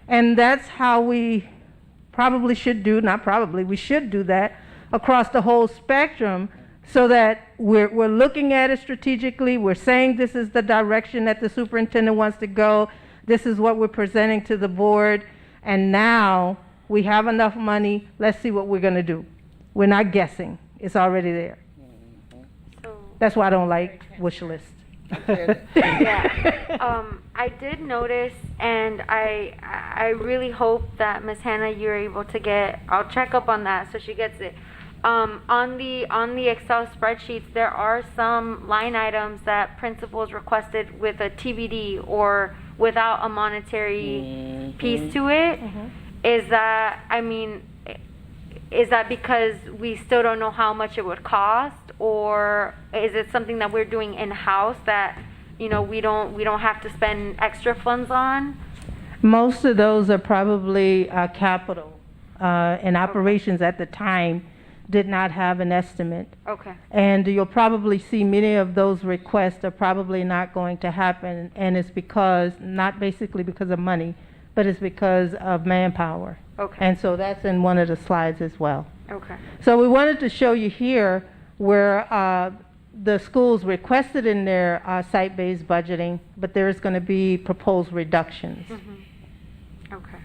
And that's how we probably should do, not probably, we should do that across the whole spectrum, so that we're looking at it strategically. We're saying this is the direction that the superintendent wants to go. This is what we're presenting to the board. And now we have enough money. Let's see what we're going to do. We're not guessing. It's already there. That's why I don't like wish lists. Yeah. I did notice, and I really hope that Ms. Hannah, you're able to get, I'll check up on that so she gets it. On the Excel spreadsheets, there are some line items that principals requested with a TBD or without a monetary piece to it. Is that, I mean, is that because we still don't know how much it would cost, or is it something that we're doing in-house that, you know, we don't have to spend extra funds on? Most of those are probably capital, and operations at the time did not have an estimate. Okay. And you'll probably see many of those requests are probably not going to happen, and it's because, not basically because of money, but it's because of manpower. Okay. And so that's in one of the slides as well. Okay. So we wanted to show you here where the schools requested in their site-based budgeting, but there is going to be proposed reductions. Okay.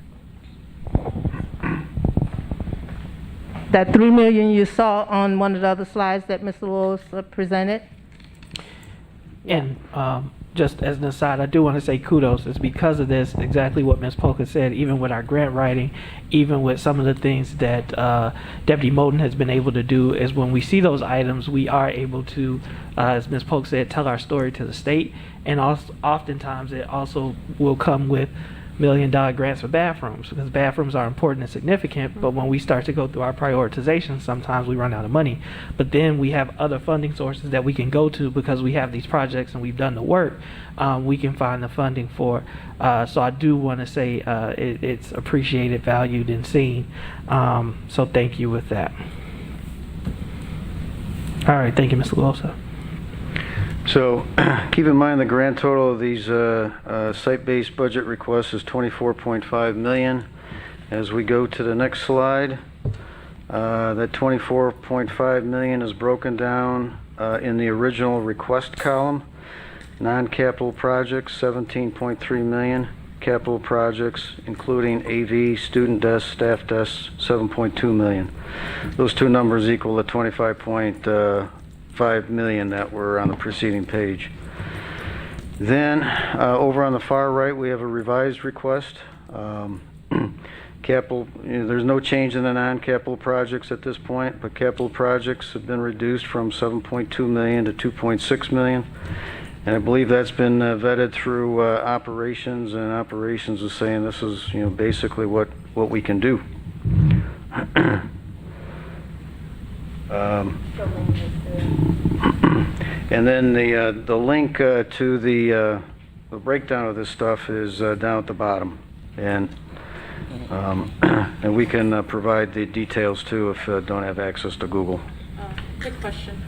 That $3 million you saw on one of the other slides that Mr. Lewis presented. And just as an aside, I do want to say kudos. It's because of this, exactly what Ms. Polk said, even with our grant writing, even with some of the things that Deputy Moulton has been able to do, is when we see those items, we are able to, as Ms. Polk said, tell our story to the state. And also, oftentimes it also will come with $1 million grants for bathrooms, because bathrooms are important and significant, but when we start to go through our prioritization, sometimes we run out of money. But then we have other funding sources that we can go to because we have these projects and we've done the work. We can find the funding for. So I do want to say it's appreciated, valued, and seen. So thank you with that. All right, thank you, Mr. Losa. So keep in mind the grand total of these site-based budget requests is $24.5 million. As we go to the next slide, that $24.5 million is broken down in the original request column. Non-capital projects, $17.3 million. Capital projects, including AV, student desks, staff desks, $7.2 million. Those two numbers equal the $25.5 million that were on the preceding page. Then over on the far right we have a revised request. Capital, there's no change in the non-capital projects at this point, but capital projects have been reduced from $7.2 million to $2.6 million. And I believe that's been vetted through operations, and operations is saying this is, you know, basically what we can do. And then the link to the breakdown of this stuff is down at the bottom, and we can provide the details too if don't have access to Google. Quick question.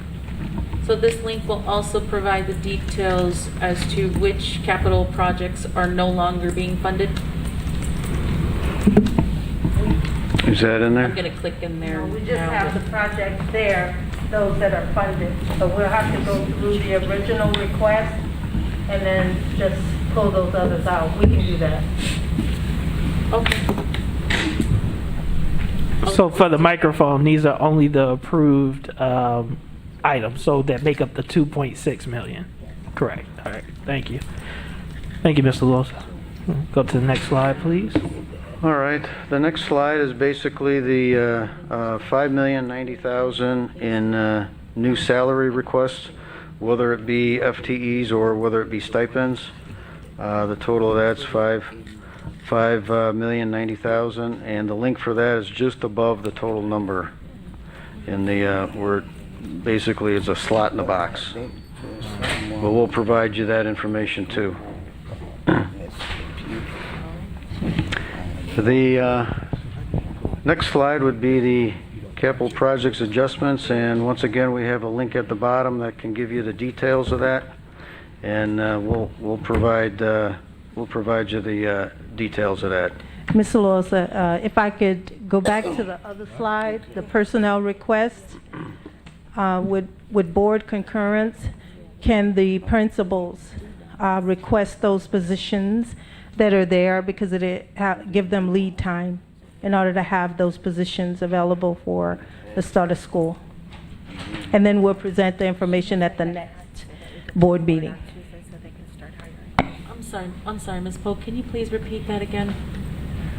So this link will also provide the details as to which capital projects are no longer being funded? Is that in there? I'm going to click in there. We just now, have but- the projects there, those that are funded. So we'll have to go through the original request and then just pull those others out. We can do that. Okay. So for the microphone, these are only the approved items, so that make up the 2.6 million. Correct. All right. Thank you. Thank you, Mr. Lewis. Go to the next slide, please. All right. The next slide is basically the $5,090,000 in new salary requests, whether it be FTEs or whether it be stipends. The total of that's $5,090,000, and the link for that is just above the total number. In the where basically it's a slot in the box. But we'll provide you that information too. The next slide would be the capital projects adjustments, and once again, we have a link at the bottom that can give you the details of that, and we'll provide you the details of that. Ms. Loza, if I could go back to the other slide, the personnel request, with board concurrence, can the principals request those positions that are there because give them lead time in order to have those positions available for the start of school? And then we'll present the information at the next board meeting. I'm sorry, Ms. Polk, can you please repeat that again?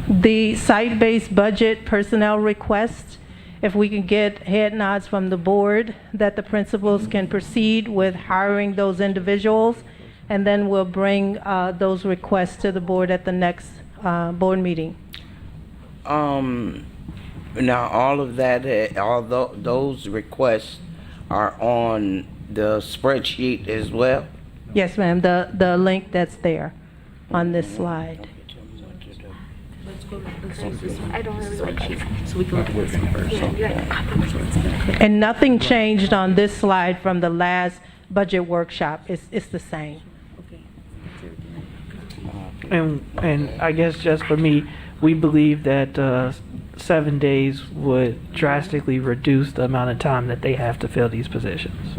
The site-based budget personnel request, if we can get head nods from the board that the principals can proceed with hiring those individuals, and then we'll bring those requests to the board at the next board meeting. Now, all of that, those requests are on the spreadsheet as well? Yes, ma'am, the link that's there on this slide. I don't have a spreadsheet. So we can look at this one first. And nothing changed on this slide from the last budget workshop. It's the same. And I guess just for me, we believe that 7 days would drastically reduce the amount of time that they have to fill these positions.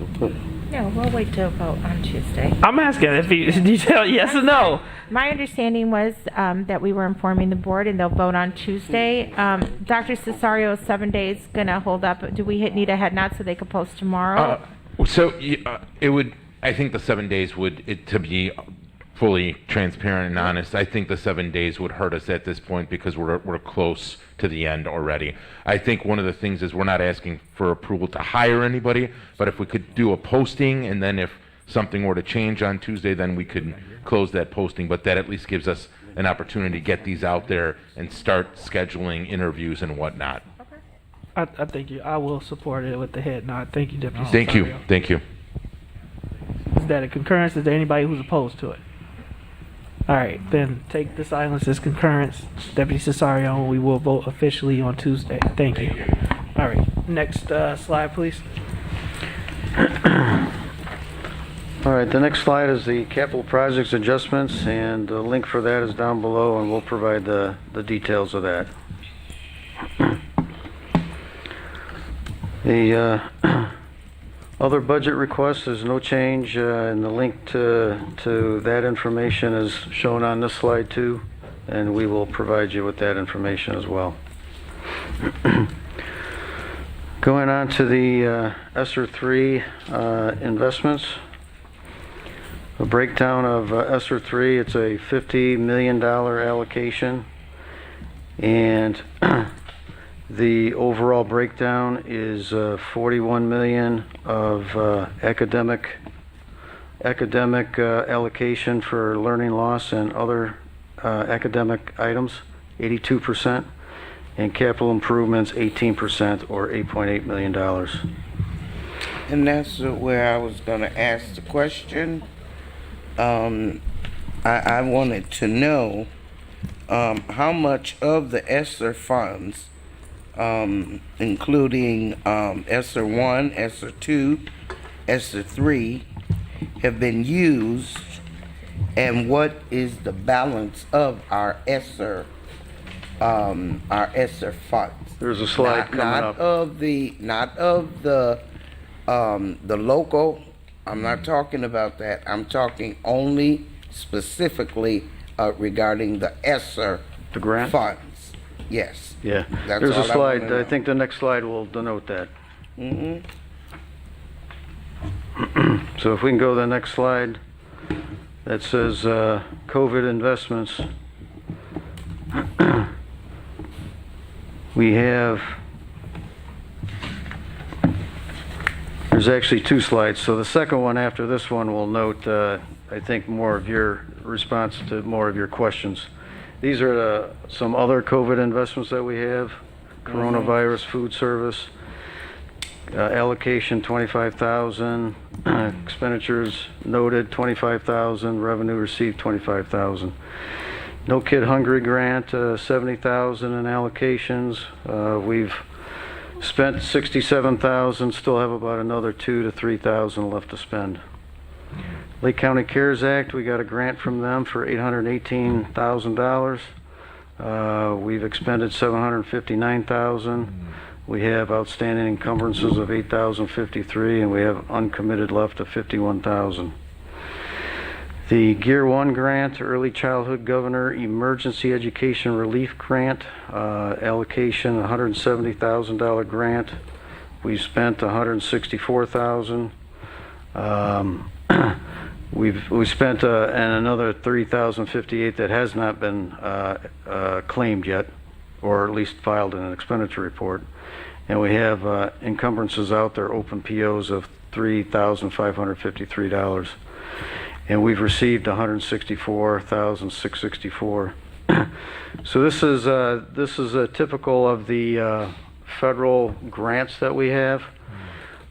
No, we'll wait till vote on Tuesday. I'm asking if you tell yes or no. My understanding was that we were informing the board and they'll vote on Tuesday. Dr. Cesario, 7 days gonna hold up. Do we need a head nod so they could post tomorrow? It would, I think the 7 days would, to be fully transparent and honest, I think the 7 days would hurt us at this point because we're close to the end already. I think one of the things is we're not asking for approval to hire anybody, but if we could do a posting, and then if something were to change on Tuesday, then we could close that posting, but that at least gives us an opportunity to get these out there and start scheduling interviews and whatnot. I thank you. I will support it with the head nod. Thank you, Deputy Thank you. Cesario. Thank you. Is that a concurrence? Is there anybody who's opposed to it? All right, then take the silence as concurrence. Deputy Cesario, and we will vote officially on Tuesday. Thank you. All right, next slide, please. All right, the next slide is the capital projects adjustments, and the link for that is down below, and we'll provide the details of that. The other budget requests, there's no change, and the link to that information is shown on this slide too, and we will provide you with that information as well. Going on to the ESSER 3 investments. A breakdown of ESSER 3, it's a $50 million allocation, and the overall breakdown is $41 million of academic allocation for learning loss and other academic items, 82%, and capital improvements, 18%, or $8.8 million. And that's where I was going to ask the question. I wanted to know how much of the ESSER funds, including ESSER 1, ESSER 2, ESSER 3, have been used, and what is the balance of our ESSER funds? There's a slide coming up. Not of the local. I'm not talking about that. I'm talking only specifically regarding the ESSER The grant? funds. Yes. Yeah, That's there's a all I slide, wanna know. I think the next slide will denote that. Mm-hmm. So if we can go to the next slide, that says COVID investments. We have, there's actually two slides. So the second one after this one will note, I think, more of your response to more of your questions. These are some other COVID investments that we have. Coronavirus, food service, allocation 25,000, expenditures noted 25,000, revenue received 25,000. No Kid Hungry grant, 70,000 in allocations. We've Spent 67,000, still have about another 2,000 to 3,000 left to spend. Lake County CARES Act, we got a grant from them for $818,000. We've expended $759,000. We have outstanding encumbrances of $8,053, and we have uncommitted left of $51,000. The Gear 1 grant, Early Childhood Governor Emergency Education Relief Grant, allocation $170,000 grant. We spent $164,000. We spent and another $30,058 that has not been claimed yet, or at least filed in an expenditure report. And we have encumbrances out there, open POs of $3,553. And we've received $164,664. So this is typical of the federal grants that we have,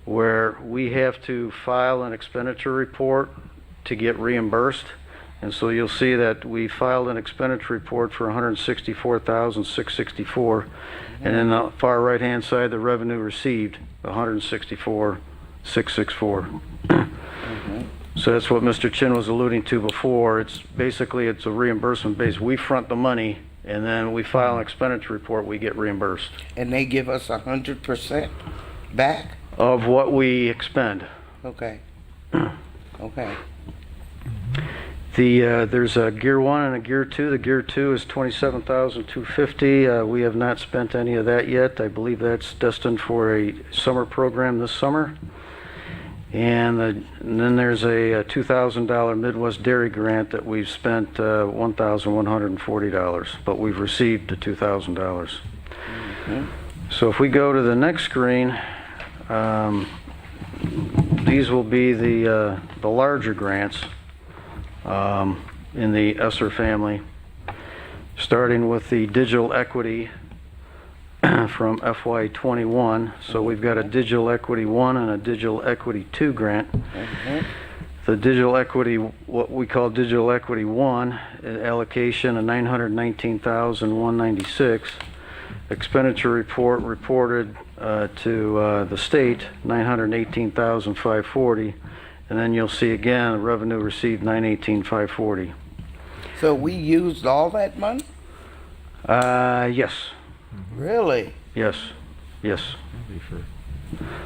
where we have to file an expenditure report to get reimbursed. And so you'll see that we filed an expenditure report for $164,664, and then the far right hand side, the revenue received, $164,664. So that's what Mr. Chin was alluding to before. It's basically, it's a reimbursement base. We front the money, and then we file an expenditure report, we get reimbursed. And they give us 100% back? Of what we expend. Okay. Okay. There's a Gear 1 and a Gear 2. The Gear 2 is $27,250. We have not spent any of that yet. I believe that's destined for a summer program this summer. And then there's a $2,000 Midwest Dairy Grant that we've spent $1,140, but we've received the $2,000. So if we go to the next screen, these will be the larger grants in the ESSER family, starting with the digital equity from FY21. So we've got a Digital Equity 1 and a Digital Equity 2 grant. The Digital Equity, what we call Digital Equity 1, allocation of $919,196. Expenditure report reported to the state, $918,540. And then you'll see again, revenue received $918,540. So we used all that money? Yes. Really? Yes. Yes.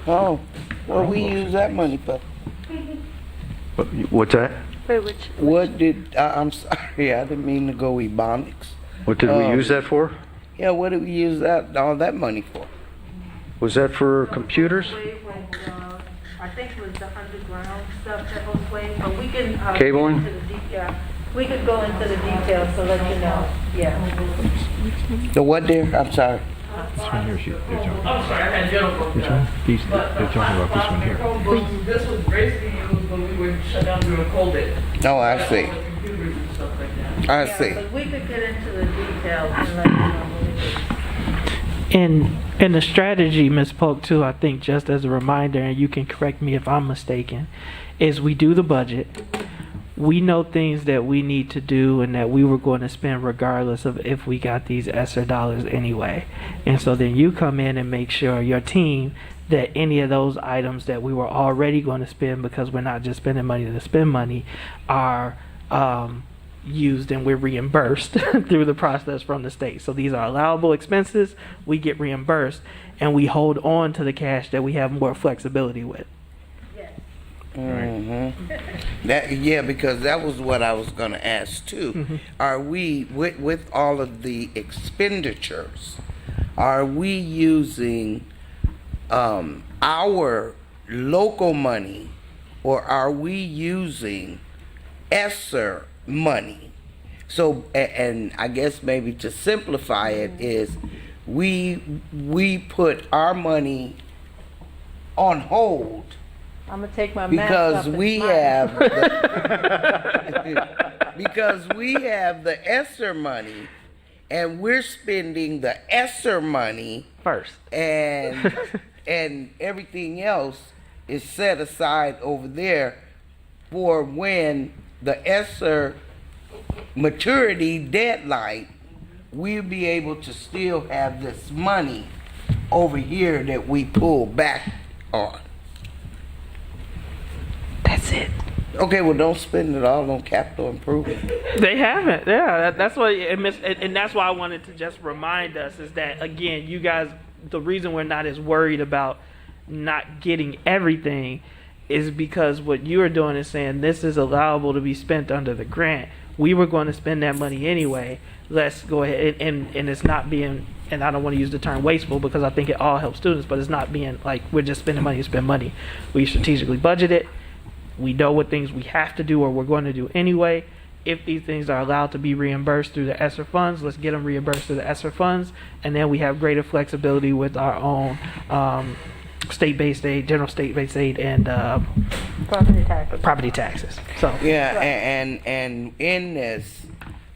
Oh, well, we use that money for. What's that? What did, I'm sorry, I didn't mean to go Ebonics. What did we use that for? Yeah, what did we use all that money for? Was that for computers? I think it was the underground stuff that was way, but we can. Cabling? We could go into the details to let you know. Yeah. The what dear? I'm sorry. This one here, they're talking. I'm sorry, I had yellow. Which one? They're talking about this one here. This was basically used when we were shut down during COVID. Oh, I see. Computers and stuff like that. I see. But we could get into the details and let you know what it is. And the strategy, Ms. Polk, too, I think, just as a reminder, and you can correct me if I'm mistaken, is we do the budget. We know things that we need to do and that we were going to spend regardless of if we got these ESSER dollars anyway. And so then you come in and make sure, your team, that any of those items that we were already going to spend, because we're not just spending money to spend money, are used and we're reimbursed through the process from the state. So these are allowable expenses, we get reimbursed, and we hold on to the cash that we have more flexibility with. Yeah, because that was what I was going to ask too. Are we, with all of the expenditures, are we using our local money, or are we using ESSER money? So, and I guess maybe to simplify it is, we put our money on hold I'm gonna take my because we have because we have the ESSER money, and we're spending the ESSER money first, and and everything else is set aside over there for when the ESSER maturity deadline, we'll be able to still have this money over here that we pull back on? That's it. Okay, well, don't spend it all on capital improvement. They haven't. Yeah, that's why, and that's why I wanted to just remind us is that again, you guys, the reason we're not as worried about not getting everything is because what you are doing is saying this is allowable to be spent under the grant. We were going to spend that money anyway. Let's go ahead and it's not being, and I don't want to use the term wasteful because I think it all helps students, but it's not being like we're just spending money to spend money. We strategically budget it. We know what things we have to do or we're going to do anyway. If these things are allowed to be reimbursed through the ESSER funds, let's get them reimbursed through the ESSER funds, and then we have greater flexibility with our own state-based aid, general state-based aid, and property taxes. So yeah, and in this,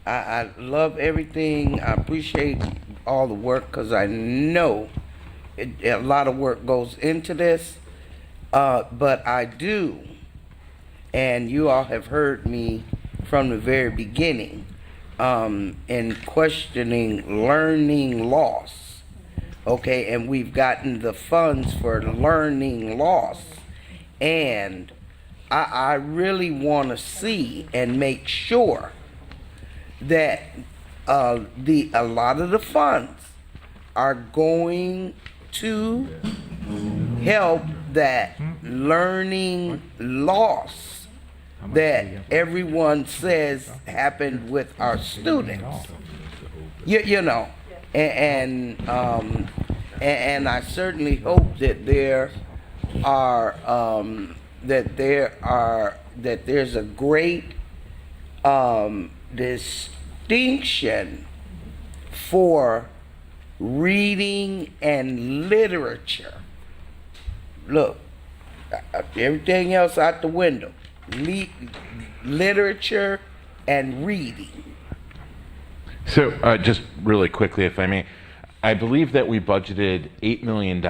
I love everything. I appreciate all the work because I know a lot of work goes into this, but I do. And you all have heard me from the very beginning in questioning learning loss. Okay, and we've gotten the funds for learning loss. And I really want to see and make sure that a lot of the funds are going to help that learning loss that everyone says happened with our students. You know, and I certainly hope that there's a great distinction for reading and literature. Look, everything else out the window. Literature and reading. So just really quickly, if I may, I believe that we budgeted $8 million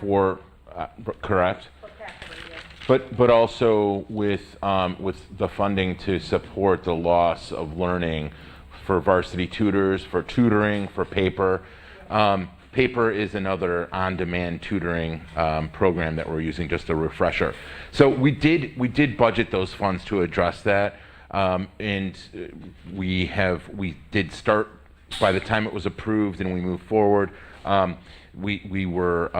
for, correct? But also with the funding to support the loss of learning for varsity tutors, for tutoring, for paper. Paper is another on-demand tutoring program that we're using, just a refresher. So we did budget those funds to address that, and we did start by the time it was approved and we moved forward. We were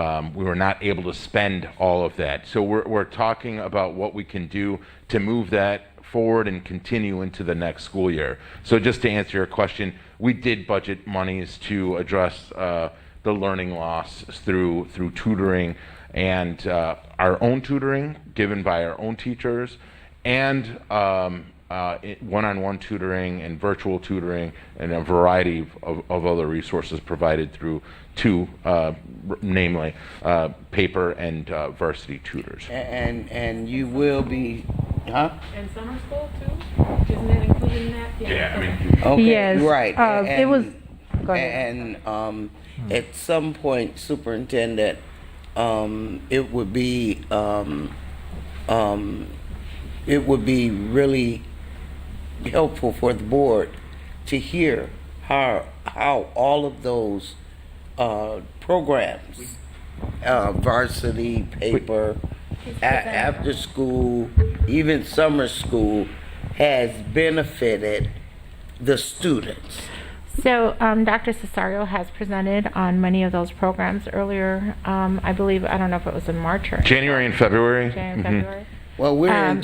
not able to spend all of that. So we're talking about what we can do to move that forward and continue into the next school year. So just to answer your question, we did budget monies to address the learning loss through tutoring and our own tutoring given by our own teachers, and one-on-one tutoring and virtual tutoring and a variety of other resources provided through namely paper and varsity tutors. And you will be, huh? And summer school too? Isn't that included in that? Yeah, I mean. Okay, Yes, right. it was. Go ahead. And at some point, Superintendent, it would be really helpful for the board to hear how all of those programs, varsity, paper, after school, even summer school, has benefited the students. So Dr. Cesario has presented on many of those programs earlier. I believe, I don't know if it was in March or January and February. February. Well, we're at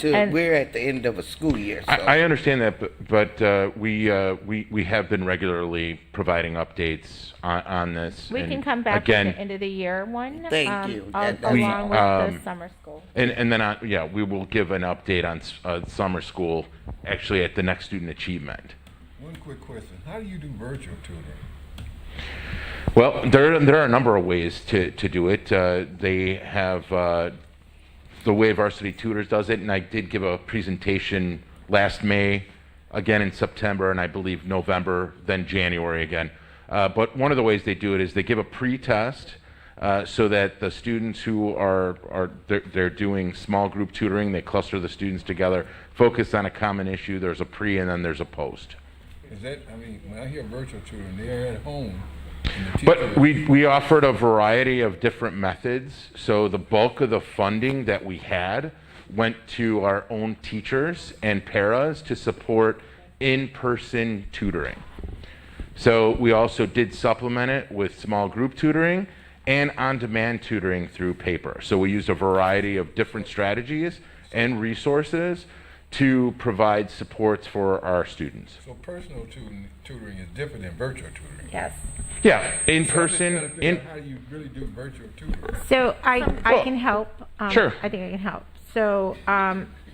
the end of a school year. So. I understand that, but we have been regularly providing updates on this. We and can come back again, at the end of the year one. Thank you. Along with the summer school. And then we will give an update on summer school actually at the next student achievement. One quick question: how do you do virtual tutoring? Well, there are a number of ways to do it. They have the way Varsity Tutors does it, and I did give a presentation last May, again in September, and I believe November, then January again. But one of the ways they do it is they give a pre-test so that the students who they're doing small group tutoring, they cluster the students together, focus on a common issue. There's a pre and then there's a post. Is that, I mean, when I hear virtual tutoring, they're at home, But we offered a variety of different methods. So the bulk of the funding that we had went to our own teachers and paras to support in-person tutoring. So we also did supplement it with small group tutoring and on-demand tutoring through paper. So we used a variety of different strategies and resources to provide supports for our students. So personal tutoring is different than virtual tutoring. Yes. Yeah, in person. How do you really do virtual tutoring? So I can help. Sure. I think I can help. So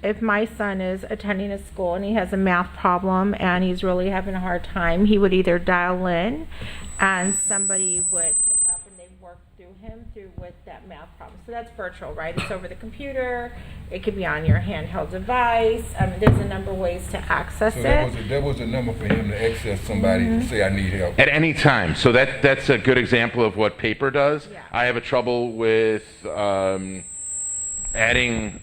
if my son is attending a school and he has a math problem and he's really having a hard time, he would either dial in and somebody would pick up and they work through him with that math problem. So that's virtual, right? It's over the computer. It could be on your handheld device. There's a number of ways to access So it. that was a number for him to access somebody to say, I need help. At any time. So that's a good example of what paper does. Yeah. I have a trouble with adding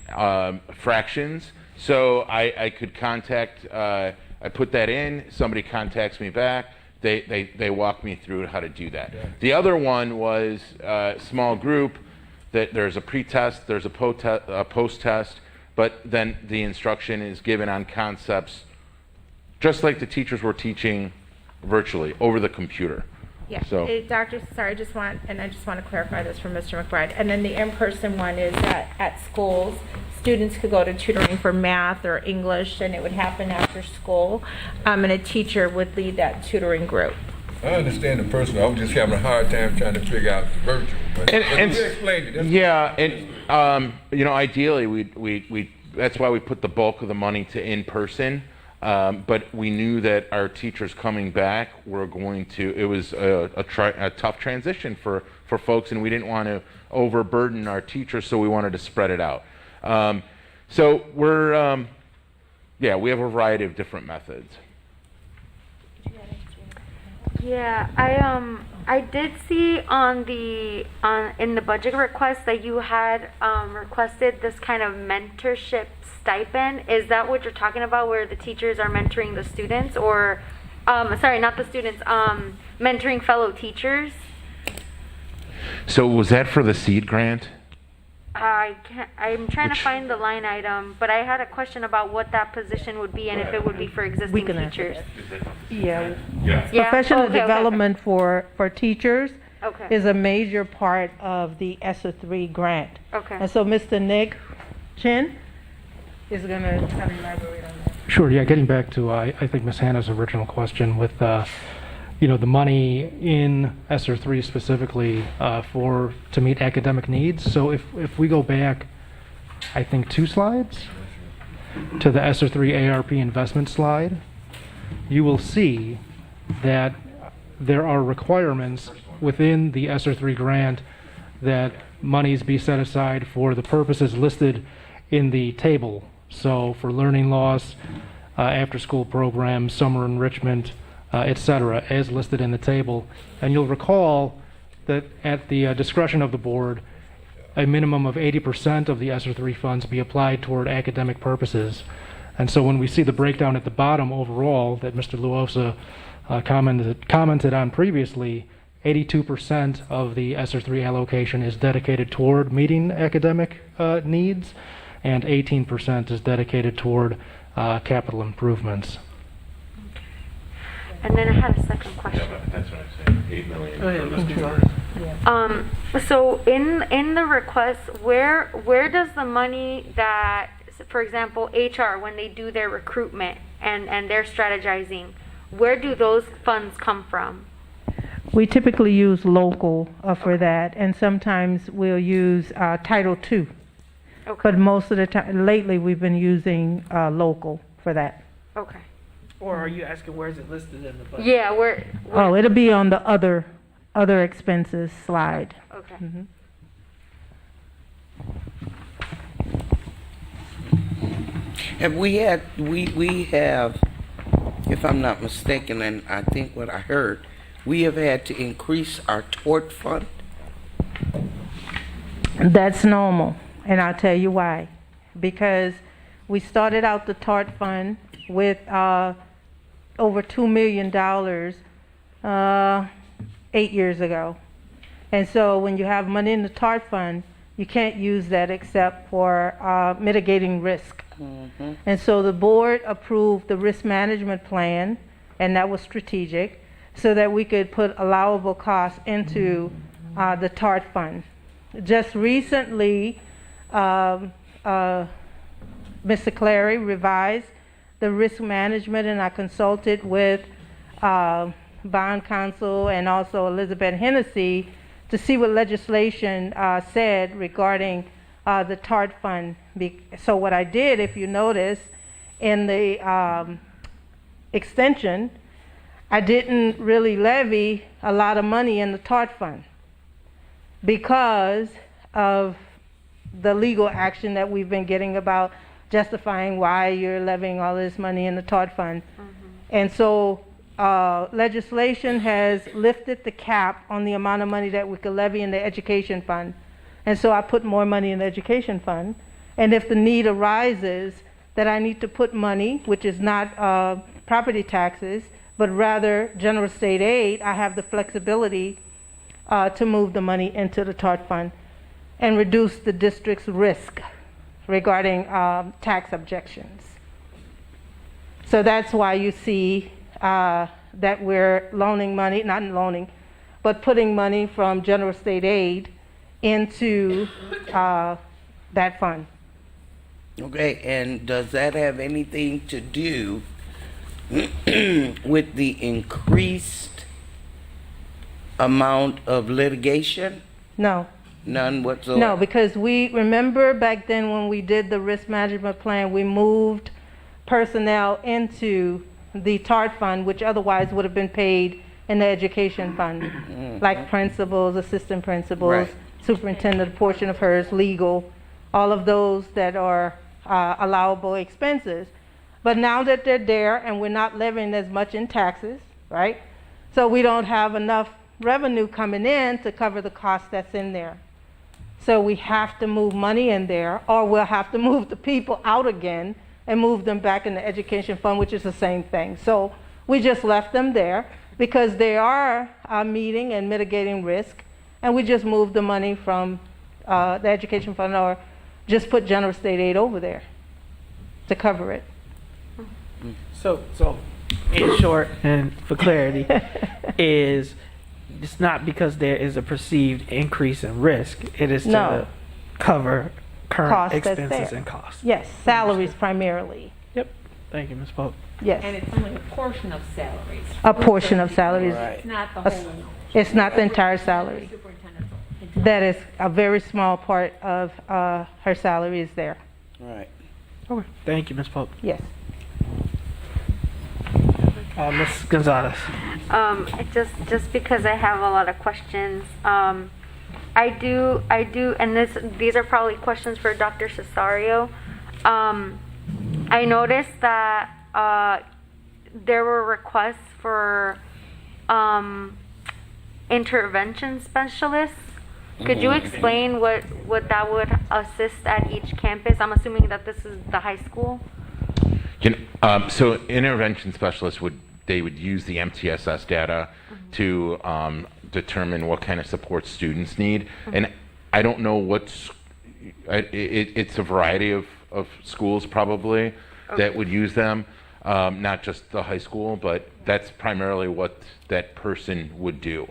fractions. So I could contact, I put that in, somebody contacts me back, they walk me through how to do that. Yeah. The other one was small group, that there's a pre-test, there's a post-test, but then the instruction is given on concepts just like the teachers were teaching virtually over the computer. Yeah, So Dr. Sorry, I just want to clarify this for Mr. McBride. And then the in-person one is that at schools, students could go to tutoring for math or English, and it would happen after school, and a teacher would lead that tutoring group. I understand the personal. I was just having a hard time trying to figure out the virtual. But you explained it. That's yeah, and ideally we that's why we put the bulk of the money to in person. But we knew that our teachers coming back were going to. It was a tough transition for folks, and we didn't want to overburden our teachers, so we wanted to spread it out. So we're we have a variety of different methods. Yeah, I did see in the budget request that you had requested this kind of mentorship stipend. Is that what you're talking about, where the teachers are mentoring the students, or sorry, not the students, mentoring fellow teachers? So was that for the seed grant? I'm trying to find the line item, but I had a question about what that position would be and if it would be for existing teachers. Yeah. Yeah? Professional Okay. development for teachers Okay. is a major part of the ESSER 3 grant. Okay. And so Mr. Nick Chin is going to elaborate on that. Sure, yeah, getting back to, I think Ms. Hannah's original question with, the money in ESSER 3 specifically to meet academic needs. So if we go back, I think 2 slides to the ESSER 3 ARP investment slide, you will see that there are requirements within the ESSER 3 grant that monies be set aside for the purposes listed in the table. So for learning loss, after-school programs, summer enrichment, etc., as listed in the table. And you'll recall that at the discretion of the board, a minimum of 80% of the ESSER 3 funds be applied toward academic purposes. And so when we see the breakdown at the bottom overall that Mr. Luosa commented on previously, 82% of the ESSER 3 allocation is dedicated toward meeting academic needs, and 18% is dedicated toward capital improvements. And then I had a second question. Yeah, that's what I'm saying. 8 million. So in the request, where does the money that, for example, HR, when they do their recruitment and they're strategizing, where do those funds come from? We typically use local for that, and sometimes we'll use Title II. Okay. But most of the time, lately, we've been using local for that. Okay. Or are you asking where is it listed in the budget? Yeah, where Oh, it'll be on the other expenses slide. Okay. Mhm. And we have, if I'm not mistaken, and I think what I heard, we have had to increase our Tort Fund. That's normal, and I'll tell you why. Because we started out the Tort Fund with over $2 million, 8 years ago. And so when you have money in the Tort Fund, you can't use that except for mitigating risk. And so the board approved the risk management plan, and that was strategic, so that we could put allowable costs into the Tort Fund. Just recently, Mr. Clary revised the risk management, and I consulted with bond counsel and also Elizabeth Hennessy to see what legislation said regarding the Tort Fund. So what I did, if you notice, in the extension, I didn't really levy a lot of money in the Tort Fund because of the legal action that we've been getting about justifying why you're levying all this money in the Tort Fund. And so legislation has lifted the cap on the amount of money that we could levy in the education fund. And so I put more money in the education fund. And if the need arises that I need to put money, which is not property taxes, but rather general state aid, I have the flexibility to move the money into the Tort Fund and reduce the district's risk regarding tax objections. So that's why you see that we're loaning money, not loaning, but putting money from general state aid into that fund. Okay, and does that have anything to do with the increased amount of litigation? No. None whatsoever? No, because we remember back then when we did the risk management plan, we moved personnel into the Tort Fund, which otherwise would have been paid in the education fund, like principals, assistant principals, superintendent, a portion of hers, legal, all of those that are allowable expenses. But now that they're there and we're not levying as much in taxes, right? So we don't have enough revenue coming in to cover the cost that's in there. So we have to move money in there, or we'll have to move the people out again and move them back in the education fund, which is the same thing. So we just left them there because they are meeting and mitigating risk, and we just moved the money from the education fund, or just put general state aid over there to cover it. So in short, and for clarity, is it's not because there is a perceived increase in risk. It is to cover current Cost that's expenses there. and costs. Yes, salaries primarily. Yep. Thank you, Ms. Pope. Yes. And it's only a portion of salaries. A portion of salaries. It's not the whole. It's not the entire salary. That is a very small part of her salary is there. Right. Okay. Thank you, Ms. Pope. Yes. Ms. Gonzalez. Just because I have a lot of questions. I do, and these are probably questions for Dr. Cesario. I noticed that there were requests for intervention specialists. Could you explain what that would assist at each campus? I'm assuming that this is the high school. So intervention specialists would use the MTSS data to determine what kind of support students need. And I don't know it's a variety of schools probably that would use them, not just the high school, but that's primarily what that person would do.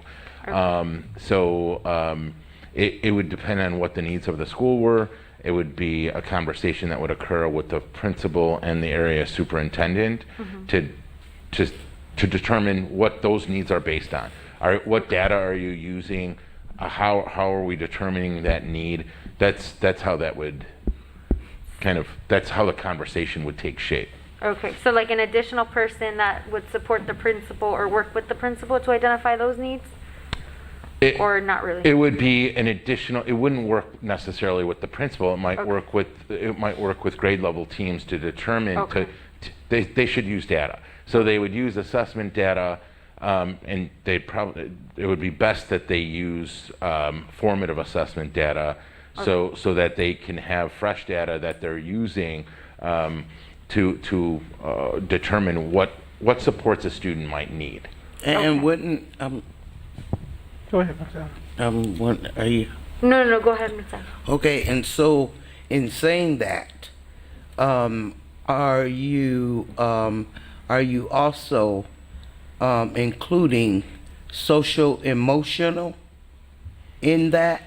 It would depend on what the needs of the school were. It would be a conversation that would occur with the principal and the area superintendent to determine what those needs are based on. What data are you using? How are we determining that need? That's how that would that's how the conversation would take shape. Okay, so like an additional person that would support the principal or work with the principal to identify those needs? Or not really? It would be an additional. It wouldn't work necessarily with the principal. It might work with grade level teams to determine. They should use data. So they would use assessment data, and it would be best that they use formative assessment data, so that they can have fresh data that they're using to determine what supports a student might need. And wouldn't Go ahead, Ms. Allen. Are you? No, go ahead, Ms. Allen. Okay, and so in saying that, are you also including social emotional in that?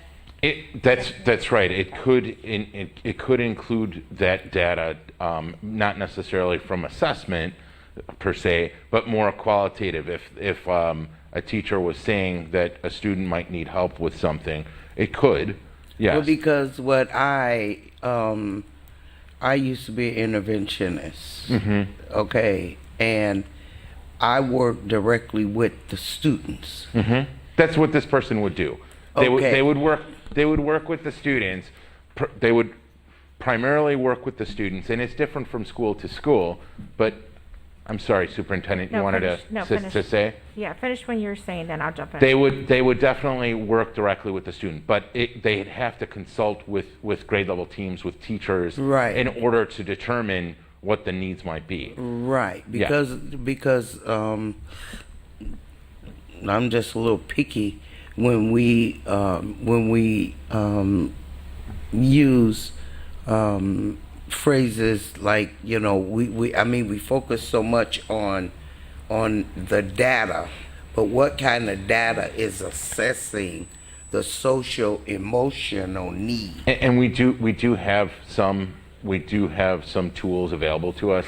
That's right. It could include that data, not necessarily from assessment per se, but more qualitative. If a teacher was saying that a student might need help with something, it could. Yes. Well, because what I used to be an interventionist, okay, and I work directly with the students. That's what this person would do. They would work with the students. They would primarily work with the students, and it's different from school to school. But I'm sorry, Superintendent, you wanted to say? Yeah, finish when you're saying, then I'll jump in. They would definitely work directly with the student, but they'd have to consult with grade level teams, with teachers, right, in order to determine what the needs might be. Right, because I'm just a little picky when we use phrases like, you know, we focus so much on the data, but what kind of data is assessing the social emotional need? And we do have some tools available to us.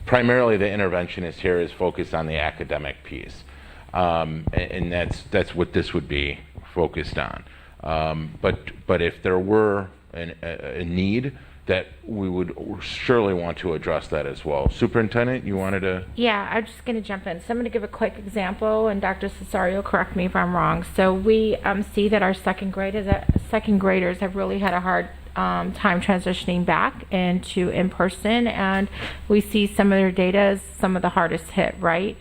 Primarily, the interventionist here is focused on the academic piece, and that's what this would be focused on. But if there were a need, that we would surely want to address that as well. Superintendent, you wanted to? Yeah, I'm just going to jump in. So I'm going to give a quick example, and Dr. Cesario, correct me if I'm wrong. So we see that our second graders have really had a hard time transitioning back into in-person, and we see some of their data as some of the hardest hit, right?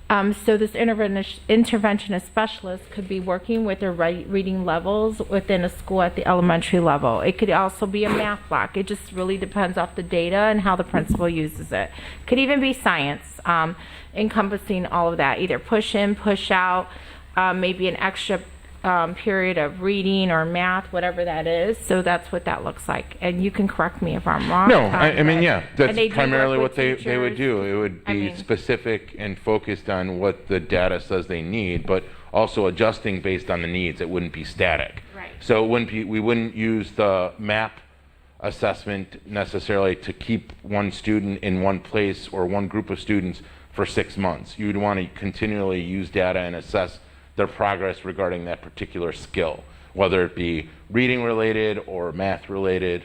So this interventionist specialist could be working with their reading levels within a school at the elementary level. It could also be a math block. It just really depends off the data and how the principal uses it. Could even be science, encompassing all of that, either push in, push out, maybe an extra period of reading or math, whatever that is. So that's what that looks like. And you can correct me if I'm wrong. No, I mean, yeah, that's primarily what they teachers. would do. It would be specific and focused on what the data says they need, but also adjusting based on the needs. It wouldn't be static. Right. So it wouldn't be, we wouldn't use the MAP assessment necessarily to keep one student in one place or one group of students for 6 months. You'd want to continually use data and assess their progress regarding that particular skill, whether it be reading related or math related.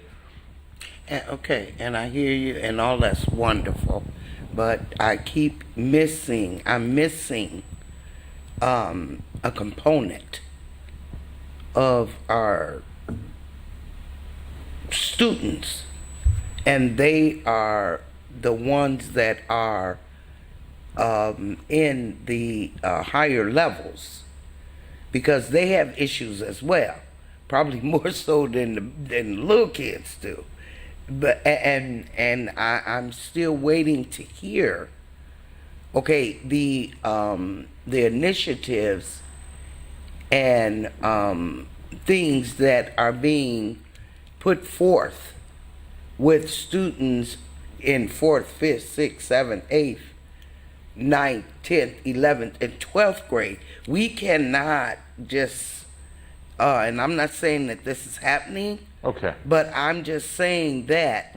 Okay, and I hear you, and all that's wonderful, but I'm missing a component of our students, and they are the ones that are in the higher levels, because they have issues as well, probably more so than the little kids do. But I'm still waiting to hear. Okay, the initiatives and things that are being put forth with students in 4th, 5th, 6th, 7th, 8th, 9th, 10th, 11th, and 12th grade. We cannot just, and I'm not saying that this is happening, okay, but I'm just saying that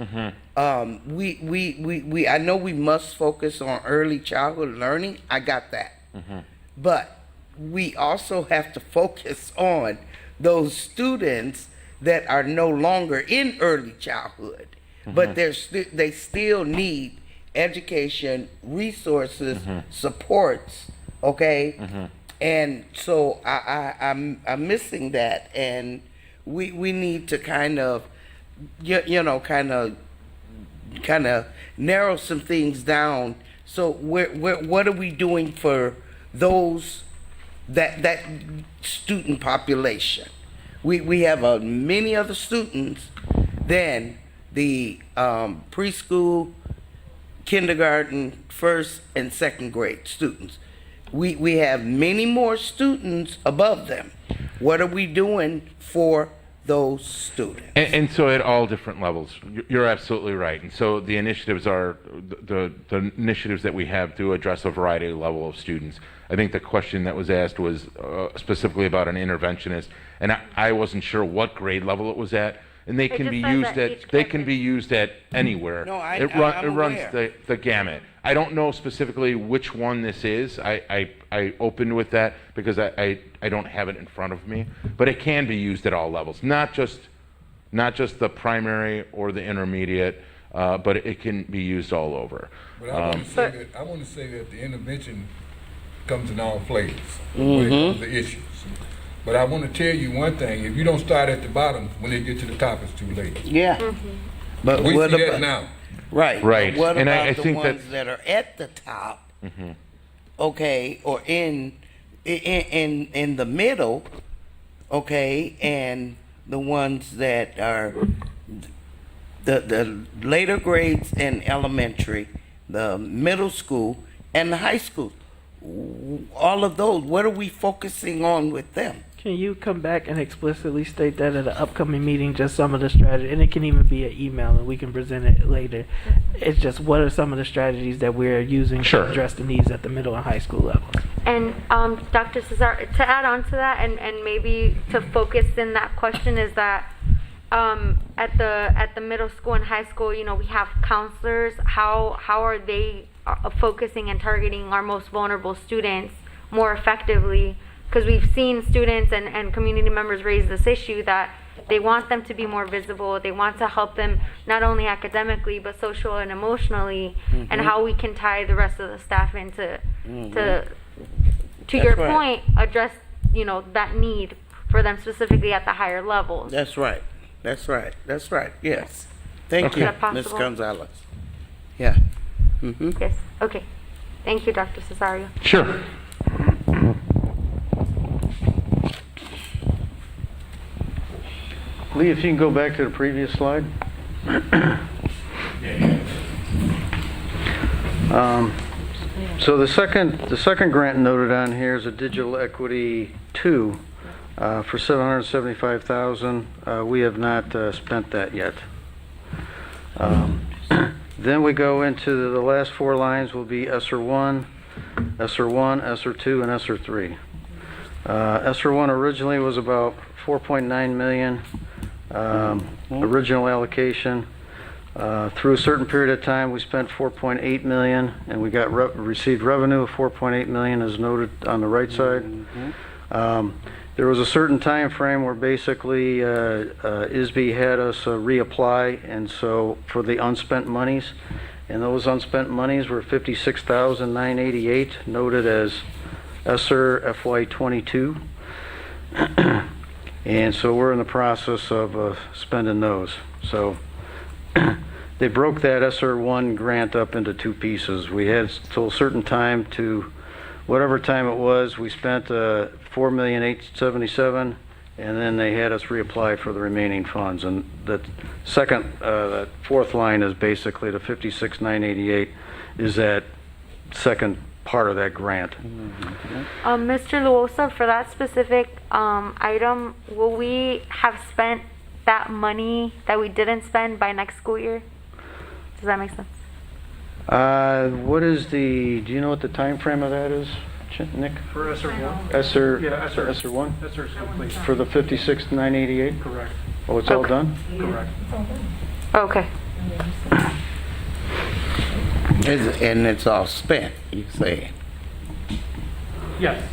we I know we must focus on early childhood learning. I got that. But we also have to focus on those students that are no longer in early childhood, but they still need education, resources, supports, okay? And so I'm missing that, and we need to kind of narrow some things down. So what are we doing for those that student population? We have many other students than the preschool, kindergarten, 1st and 2nd grade students. we have many more students above them. What are we doing for those students? And so at all different levels, you're absolutely right. And so the initiatives are, the initiatives that we have do address a variety of level of students. I think the question that was asked was specifically about an interventionist, and I wasn't sure what grade level it was at. And they can be used at anywhere. No, it runs the gamut. I don't know specifically which one this is. I opened with that because I don't have it in front of me. But it can be used at all levels, not just the primary or the intermediate, but it can be used all over. But I want to say that the intervention comes in all flavors when it comes to issues. But I want to tell you one thing: if you don't start at the bottom, when they get to the top, it's too late. Yeah. But we what see that about now? Right. Right. But what And about I the think ones that are at the top? Okay, or in the middle, okay, and the ones that are the later grades in elementary, the middle school, and the high school. All of those, what are we focusing on with them? Can you come back and explicitly state that at an upcoming meeting, just some of the strategies, and it can even be an email and we can present it later. It's just what are some of the strategies that we're using to address the needs at the middle and high school levels? And Dr. Cesar, to add on to that, and maybe to focus in that question is that at the middle school and high school, you know, we have counselors. How are they focusing and targeting our most vulnerable students more effectively? Because we've seen students and community members raise this issue that they want them to be more visible. They want to help them not only academically but social and emotionally, and how we can tie the rest of the staff into to your point, address, you know, that need for them specifically at the higher levels. That's right. That's right. That's right. Yes. Thank you, Ms. Gonzalez. Yeah. Yes. Okay. Thank you, Dr. Cesario. Sure. Lee, if you can go back to the previous slide. So the second grant noted on here is a Digital Equity 2 for $775,000. We have not spent that yet. Then we go into the last four lines will be ESSER 1, ESSER 1, ESSER 2, and ESSER 3. ESSER 1 originally was about $4.9 million. Original allocation. Through a certain period of time, we spent $4.8 million, and we got received revenue of $4.8 million, as noted on the right side. There was a certain time frame where basically ISB had us reapply, and so for the unspent monies, and those unspent monies were $56,988, noted as ESSER FY22. And so we're in the process of spending those. So they broke that ESSER 1 grant up into two pieces. We had till a certain time to, whatever time it was, we spent $4,877,000, and then they had us reapply for the remaining funds. And that fourth line is basically the $56,988 is that second part of that grant. Mr. Luosa, for that specific item, will we have spent that money that we didn't spend by next school year? Does that make sense? What is do you know what the time frame of that is, Nick? For ESSER 1? ESSER, Yeah, ESSER 1? ESSER is complete. For the $56,988? Correct. Oh, it's all done? Correct. Okay. And it's all spent, you say? Yes.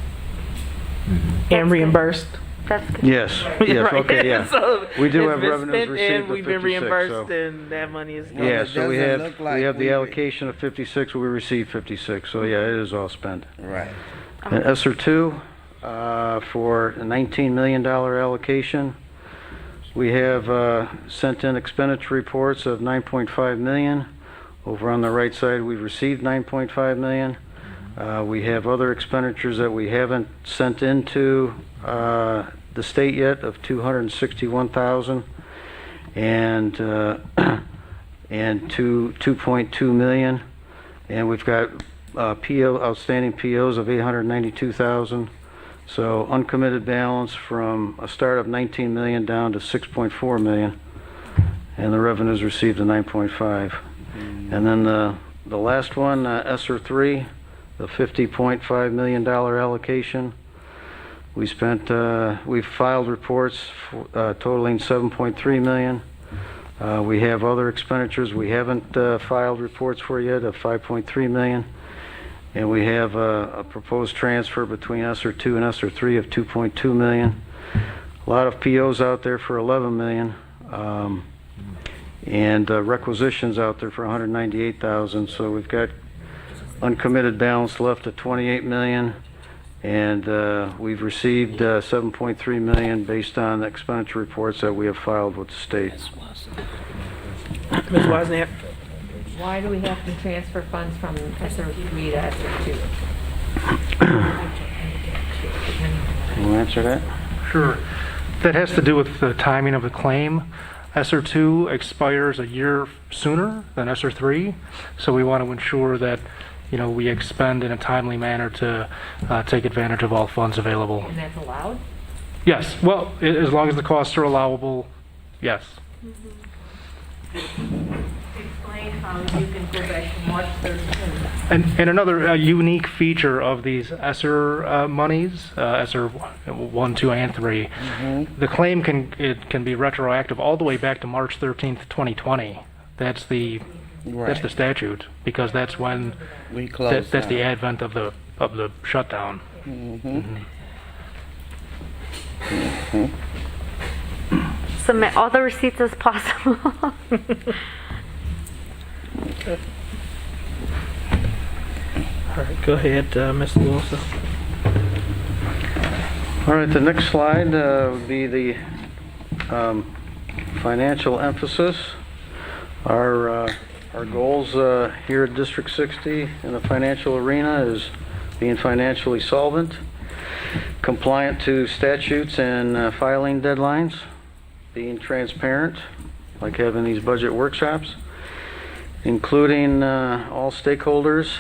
And reimbursed. That's good. Yes. Yes. Right. Okay. Yeah. So We do it's have been revenues spent received and of we've been 56, reimbursed, so- and that money is gone. Yeah, so we doesn't have look like the we- allocation of 56, we received 56, so yeah, it is all spent. Right. And ESSER 2, for a $19 million allocation, we have sent in expenditure reports of $9.5 million. Over on the right side, we've received $9.5 million. We have other expenditures that we haven't sent into the state yet of $261,000 and 2.2 million, and we've got outstanding POs of 892,000. So uncommitted balance from a start of 19 million down to 6.4 million, and the revenues received to 9.5. And then the last one, ESSER 3, the $50.5 million allocation. We've filed reports totaling 7.3 million. We have other expenditures we haven't filed reports for yet of 5.3 million. And we have a proposed transfer between ESSER 2 and ESSER 3 of 2.2 million. A lot of POs out there for 11 million. And requisitions out there for 198,000. So we've got uncommitted balance left at 28 million. And we've received 7.3 million based on the expenditure reports that we have filed with the state. Ms. Wozniak? Why do we have to transfer funds from ESSER 3 to ESSER 2? Can you answer that? Sure. That has to do with the timing of the claim. ESSER 2 expires a year sooner than ESSER 3, so we want to ensure that we expend in a timely manner to take advantage of all funds available. And that's allowed? Yes. Well, as long as the costs are allowable, yes. Explain how you can go back to March 13th. And another unique feature of these ESSER monies, ESSER 1, 2, and 3, the claim can be retroactive all the way back to March 13th, 2020. That's the statute, because that's when that's the advent of the shutdown. Submit all the receipts as possible. All right, go ahead, Mr. Wilson. All right, the next slide would be the financial emphasis. Our goals here at District 60 in the financial arena is being financially solvent, compliant to statutes and filing deadlines, being transparent, like having these budget workshops, including all stakeholders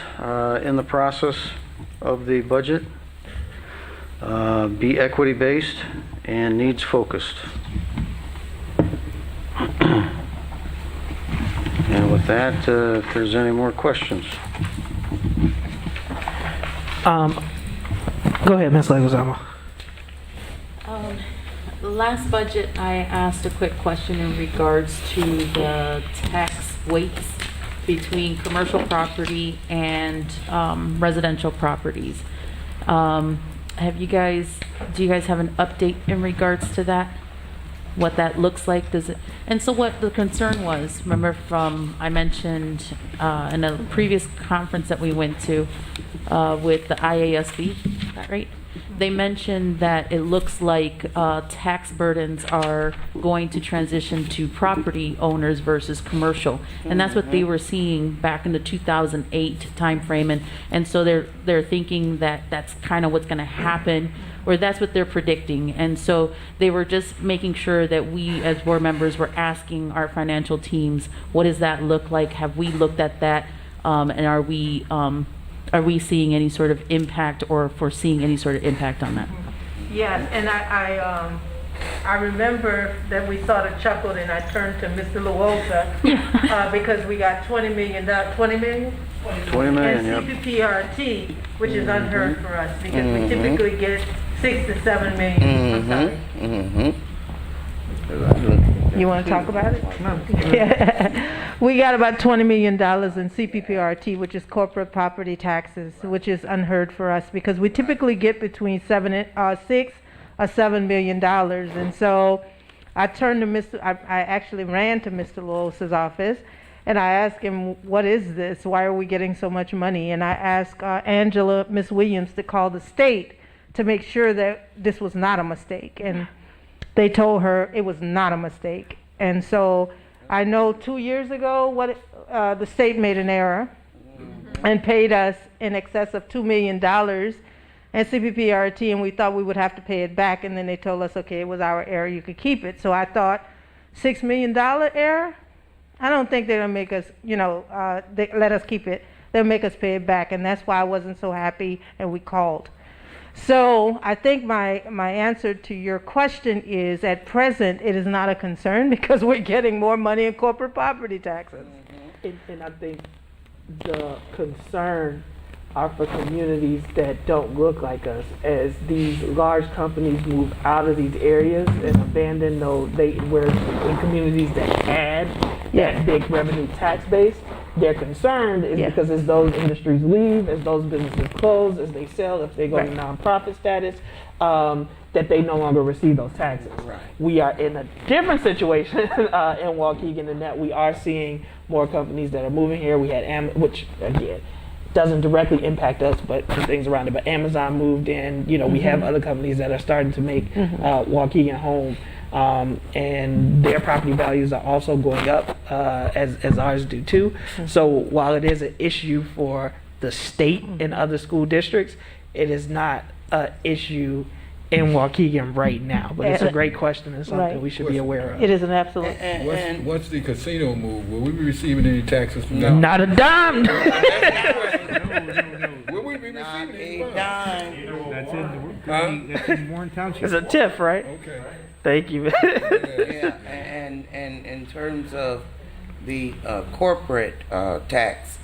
in the process of the budget, be equity-based and needs-focused. And with that, if there's any more questions. Go ahead, Ms. Leguizamo. Last budget, I asked a quick question in regards to the tax weights between commercial property and residential properties. Do you guys have an update in regards to that? What that looks like? And so what the concern was, remember I mentioned in a previous conference that we went to with the IASB, is that right? They mentioned that it looks like tax burdens are going to transition to property owners versus commercial, and that's what they were seeing back in the 2008 timeframe, and so they're thinking that that's kind of what's going to happen, or that's what they're predicting, and so they were just making sure that we as board members were asking our financial teams, what does that look like? Have we looked at that, and are we seeing any sort of impact or foreseeing any sort of impact on that? Yes, and I remember that we sort of chuckled, and I turned to Mr. Luosa because we got $20 million, and CPPRT, which is unheard for us because we typically get 6 to 7 million. I'm sorry. You want to talk about it? No. We got about $20 million in CPPRT, which is corporate property taxes, which is unheard for us because we typically get between 6 or $7 million. And so I turned to I actually ran to Mr. Lois's office and I asked him, what is this? Why are we getting so much money? And I asked Angela, Miss Williams, to call the state to make sure that this was not a mistake. And they told her it was not a mistake. And so I know 2 years ago the state made an error and paid us in excess of $2 million and CPPRT, and we thought we would have to pay it back, and then they told us, okay, it was our error, you could keep it. So I thought, $6 million error? I don't think they're gonna make us, they let us keep it. they'll make us pay it back. And that's why I wasn't so happy and we called. So I think my answer to your question is, at present, it is not a concern because we're getting more money in corporate property taxes. And I think the concern are for communities that don't look like us. As these large companies move out of these areas and abandon we're in communities that had that big revenue tax base, they're concerned is because as those industries leave, as those businesses close, as they sell, if they go to nonprofit status, that they no longer receive those taxes. Right. We are in a different situation in Waukegan in that we are seeing more companies that are moving here. We had which again doesn't directly impact us, but the things around it. But Amazon moved in. We have other companies that are starting to make Waukegan home. And their property values are also going up as ours do too. So while it is an issue for the state and other school districts, it is not an issue in Waukegan right now. But it's a great question and something we should be aware of. It is an absolute. Once the casino move, will we be receiving any taxes from that? Not a dime. Will we be receiving any dime? That's in Warren Township. It's a TIF, right? Okay. Thank you. Yeah, and in terms of the corporate tax,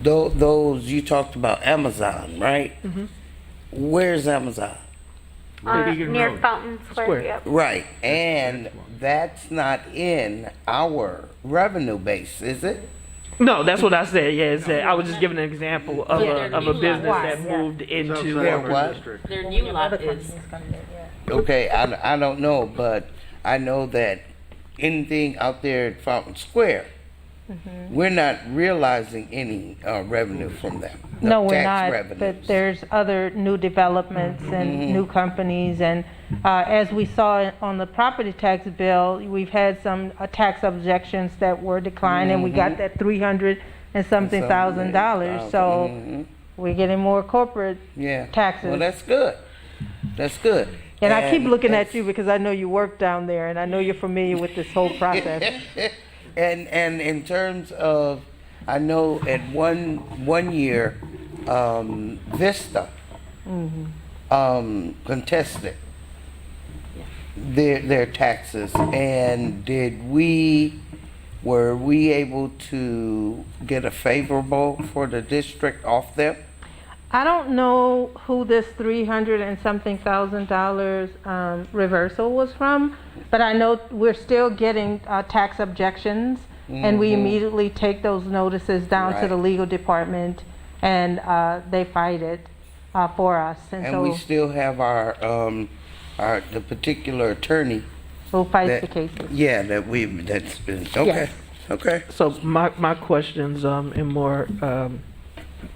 those you talked about Amazon, right? Where's Amazon? Near Fountain Square. Yep. Right, and that's not in our revenue base, is it? No, that's what I said. Yeah, I was just giving an example of a business that moved into Their new lot is. Okay, I don't know, but I know that anything out there at Fountain Square, we're not realizing any revenue from them. No, we're tax not. revenues. But there's other new developments and new companies, and as we saw on the property tax bill, we've had some tax objections that were declined, and we got that $300 and something thousand dollars. So we're getting more corporate taxes. Well, that's good. That's good. And I keep looking at you because I know you work down there, and I know you're familiar with this whole process. And in terms of, I know at one year, Vista contested their taxes, and were we able to get a favorable for the district off them? I don't know who this $300 and something thousand reversal was from, but I know we're still getting tax objections, and we immediately take those notices down to the legal department, and they fight it for us. And so we still have the particular attorney who fights the cases. Yeah, that's been okay. Yes. Okay. So my questions in more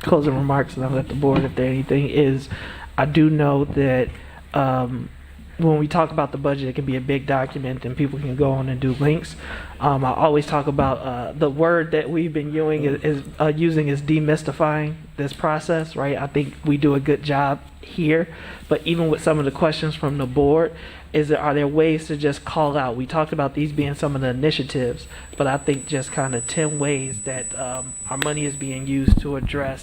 closing remarks, and I'll let the board if there's anything, is I do know that when we talk about the budget, it can be a big document and people can go on and do links. I always talk about the word that we've been using is demystifying this process, right? I think we do a good job here, but even with some of the questions from the board, are there ways to just call out? We talked about these being some of the initiatives, but I think just kind of 10 ways that our money is being used to address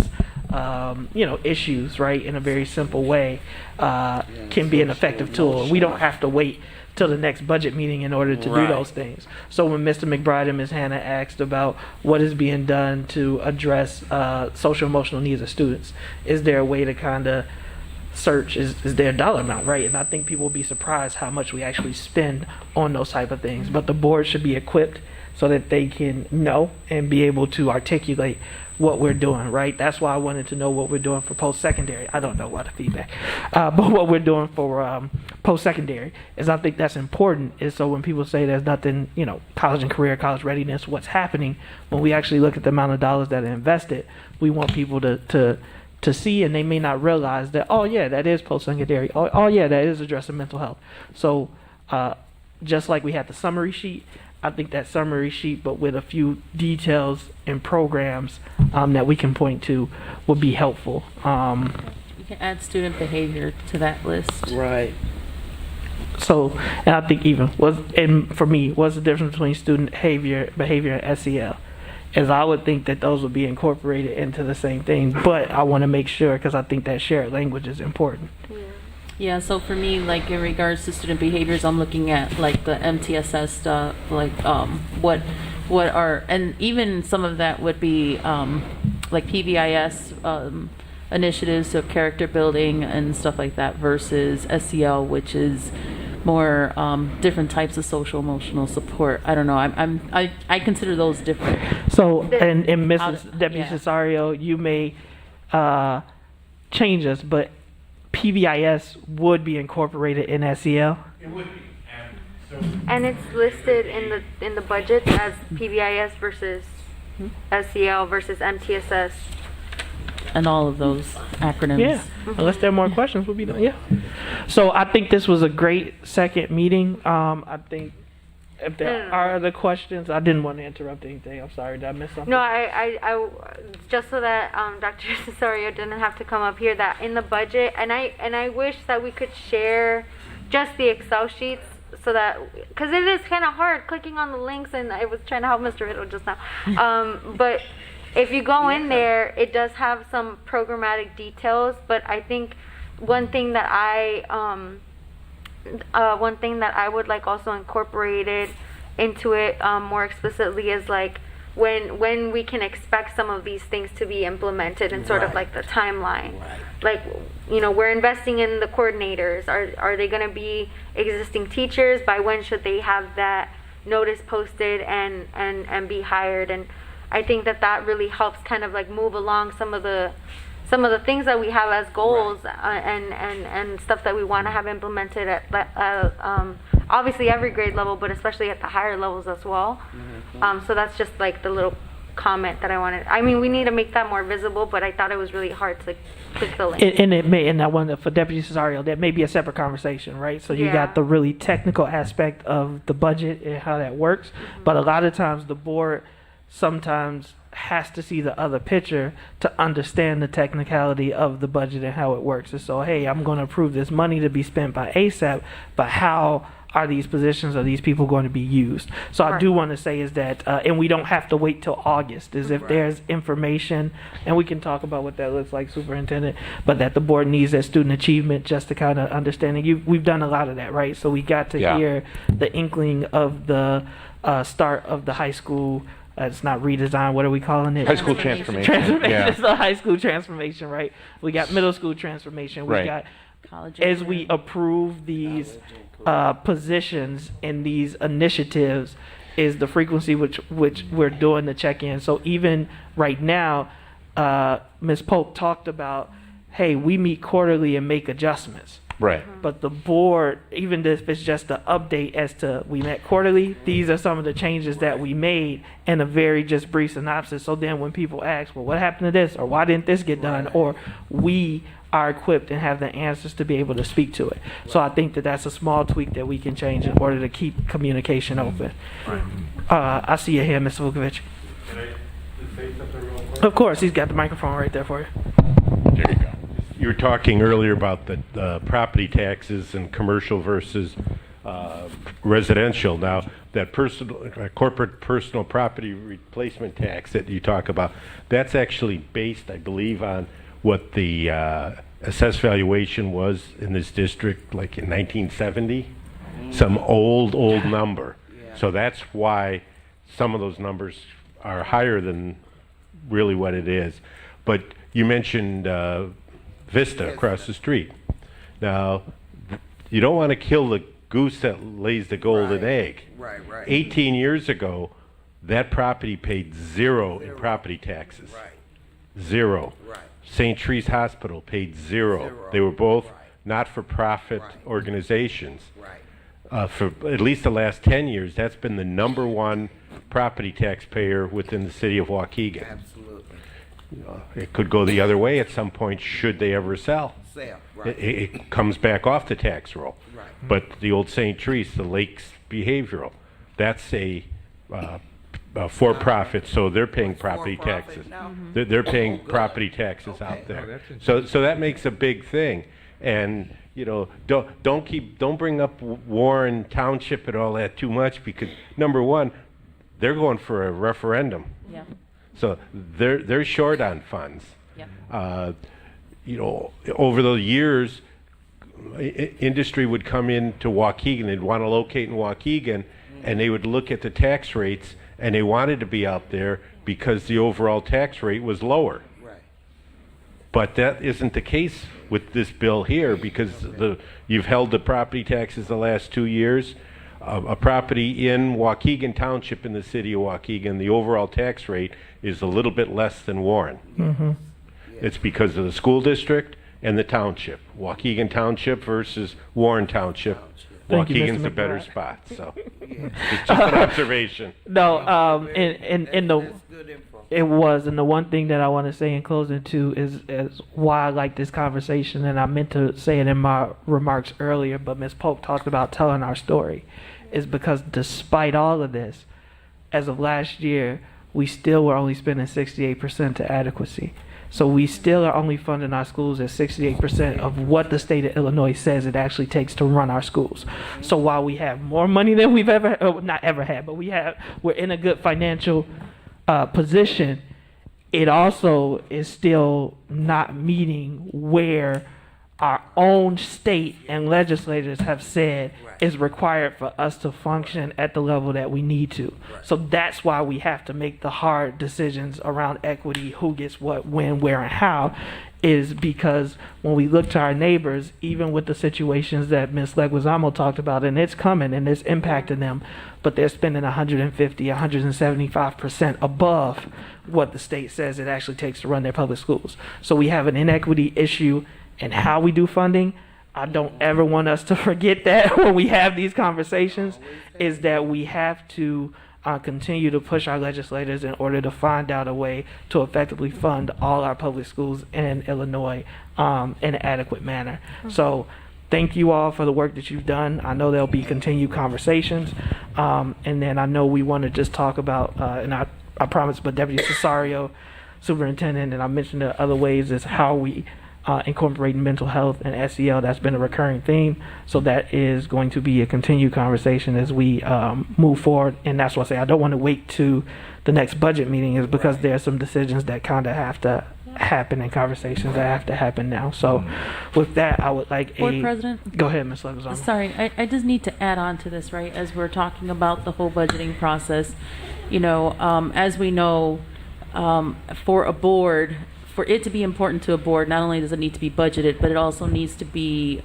issues, right, in a very simple way, can be an effective tool. We don't have to wait till the next budget meeting in order to do those things. So when Mr. McBride and Ms. Hannah asked about what is being done to address social emotional needs of students, is there a way to kind of search, is there a dollar amount, right? And I think people will be surprised how much we actually spend on those type of things. But the board should be equipped so that they can know and be able to articulate what we're doing, right? That's why I wanted to know what we're doing for post-secondary. I don't know what the feedback, but what we're doing for post-secondary is, I think that's important, is so when people say there's nothing, college and career, college readiness, what's happening, when we actually look at the amount of dollars that are invested, we want people to see, and they may not realize that, oh yeah, that is post-secondary. Oh yeah, that is addressing mental health. So just like we had the summary sheet, I think that summary sheet, but with a few details and programs that we can point to, would be helpful. You can add student behavior to that list. Right. So, and I think even for me, what's the difference between student behavior and SEL? as I would think that those would be incorporated into the same thing. But I want to make sure, because I think that shared language is important. Yeah, so for me, like in regards to student behaviors, I'm looking at like the MTSS stuff, like what are, and even some of that would be like PBIS initiatives, so character building and stuff like that, versus SEL, which is more different types of social emotional support. I don't know. I consider those different. So, and Mrs. Deputy Cesario, you may change us, but PBIS would be incorporated in SEL. It would be. And it's listed in the budget as PBIS versus SEL versus MTSS. And all of those acronyms. Yeah, unless there are more questions, we'll be done. Yeah. So I think this was a great second meeting. I think if there are other questions, I didn't want to interrupt anything. I'm sorry, did I miss something? No, I just so that Dr. Cesario didn't have to come up here, that in the budget, and I wish that we could share just the Excel sheets, so that, because it is kind of hard clicking on the links, and I was trying to help Mr. Riddle just now. But if you go in there, it does have some programmatic details, but I think one thing that I would like also incorporated into it more explicitly is like when we can expect some of these things to be implemented, and sort of like the timeline. Like, you know, we're investing in the coordinators. Are they going to be existing teachers? By when should they have that notice posted and be hired? And I think that really helps kind of like move along some of the things that we have as goals, and stuff that we want to have implemented at obviously every grade level, but especially at the higher levels as well. So that's just like the little comment that I wanted. I mean, we need to make that more visible, but I thought it was really hard to click the link. And I wanted, for Deputy Cesario, that may be a separate conversation, right? So you got the really technical aspect of the budget and how that works, but a lot of times the board sometimes has to see the other picture to understand the technicality of the budget and how it works. And so, hey, I'm going to approve this money to be spent by ASAP, but how are these positions or these people going to be used? So I do want to say is that, and we don't have to wait till August, is if there's information, and we can talk about what that looks like, Superintendent, but that the board needs that student achievement just to kind of understanding. We've done a lot of that, right? So we got to hear the inkling of the start of the high school. It's not redesign. What are we calling it? High school transformation. It's a high school transformation, right? We got middle school transformation. We got college. As we approve these positions and these initiatives, is the frequency which we're doing the check-in. So even right now, Ms. Pope talked about, hey, we meet quarterly and make adjustments. Right. But the board, even if it's just an update as to we met quarterly, these are some of the changes that we made in a very just brief synopsis. So then when people ask, well, what happened to this? Or why didn't this get done? Or we are equipped and have the answers to be able to speak to it. So I think that that's a small tweak that we can change in order to keep communication open. I see you here, Mr. Vukovic. Can I just say something real quick? Of course, he's got the microphone right there for you. There you go. You were talking earlier about the property taxes and commercial versus residential. Now, that corporate personal property replacement tax that you talk about, that's actually based, I believe, on what the assessed valuation was in this district, like in 1970, some old number. So that's why some of those numbers are higher than really what it is. But you mentioned Vista across the street. Now, you don't want to kill the goose that lays the golden egg. 18 years ago, that property paid zero in property taxes. Zero. St. Trees Hospital paid zero. They were both not-for-profit organizations. For at least the last 10 years, that's been the #1 property taxpayer within the city of Waukegan. Absolutely. It could go the other way at some point should they ever sell. It comes back off the tax roll. But the old St. Trees, the Lakes Behavioral, that's a for-profit, so they're paying property taxes. They're paying property taxes out there. So that makes a big thing. And you know, don't bring up Warren Township and all that too much, because number one, they're going for a referendum. Yeah. So they're short on funds. Yep. You know, over the years, industry would come into Waukegan, they'd want to locate in Waukegan, and they would look at the tax rates, and they wanted to be out there because the overall tax rate was lower. Right. But that isn't the case with this bill here, because you've held the property taxes the last 2 years. A property in Waukegan Township in the city of Waukegan, the overall tax rate is a little bit less than Warren. Mm-hmm. It's because of the school district and the township. Waukegan Township versus Warren Township. Thank you, Mr. Waukegan's a better McBride. spot, so it's just an observation. No, and the it was, and the one thing that I want to say in closing too is why I like this conversation, and I meant to say it in my remarks earlier, but Ms. Polk talked about telling our story, is because despite all of this, as of last year, we still were only spending 68% to adequacy. So we still are only funding our schools at 68% of what the state of Illinois says it actually takes to run our schools. So while we have more money than we've not ever had, but we're in a good financial position, it also is still not meeting where our own state and legislators have said is required for us to function at the level that we need to. So that's why we have to make the hard decisions around equity, who gets what, when, where, and how, is because when we look to our neighbors, even with the situations that Ms. Leguizamo talked about, and it's coming and it's impacting them, but they're spending 150, 175% above what the state says it actually takes to run their public schools. So we have an inequity issue in how we do funding. I don't ever want us to forget that when we have these conversations, is that we have to continue to push our legislators in order to find out a way to effectively fund all our public schools in Illinois in an adequate manner. So thank you all for the work that you've done. I know there'll be continued conversations. And then I know we want to just talk about, and I promise, but Deputy Cesario, Superintendent, and I mentioned the other ways, is how we incorporating mental health and SEL. That's been a recurring theme. So that is going to be a continued conversation as we move forward. And that's why I say I don't want to wait to the next budget meeting, is because there are some decisions that kind of have to happen and conversations that have to happen now. So with that, I would like Board President? Go ahead, Ms. Leguizamo. Sorry, I just need to add on to this, right, as we're talking about the whole budgeting process. You know, as we know, for a board, for it to be important to a board, not only does it need to be budgeted, but it also needs to be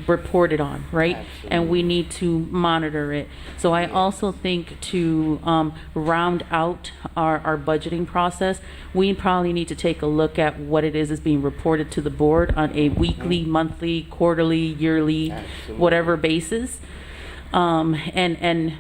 reported on, right? Absolutely. And we need to monitor it. So I also think to round out our budgeting process, we probably need to take a look at what it is being reported to the board on a weekly, monthly, quarterly, yearly, whatever basis. And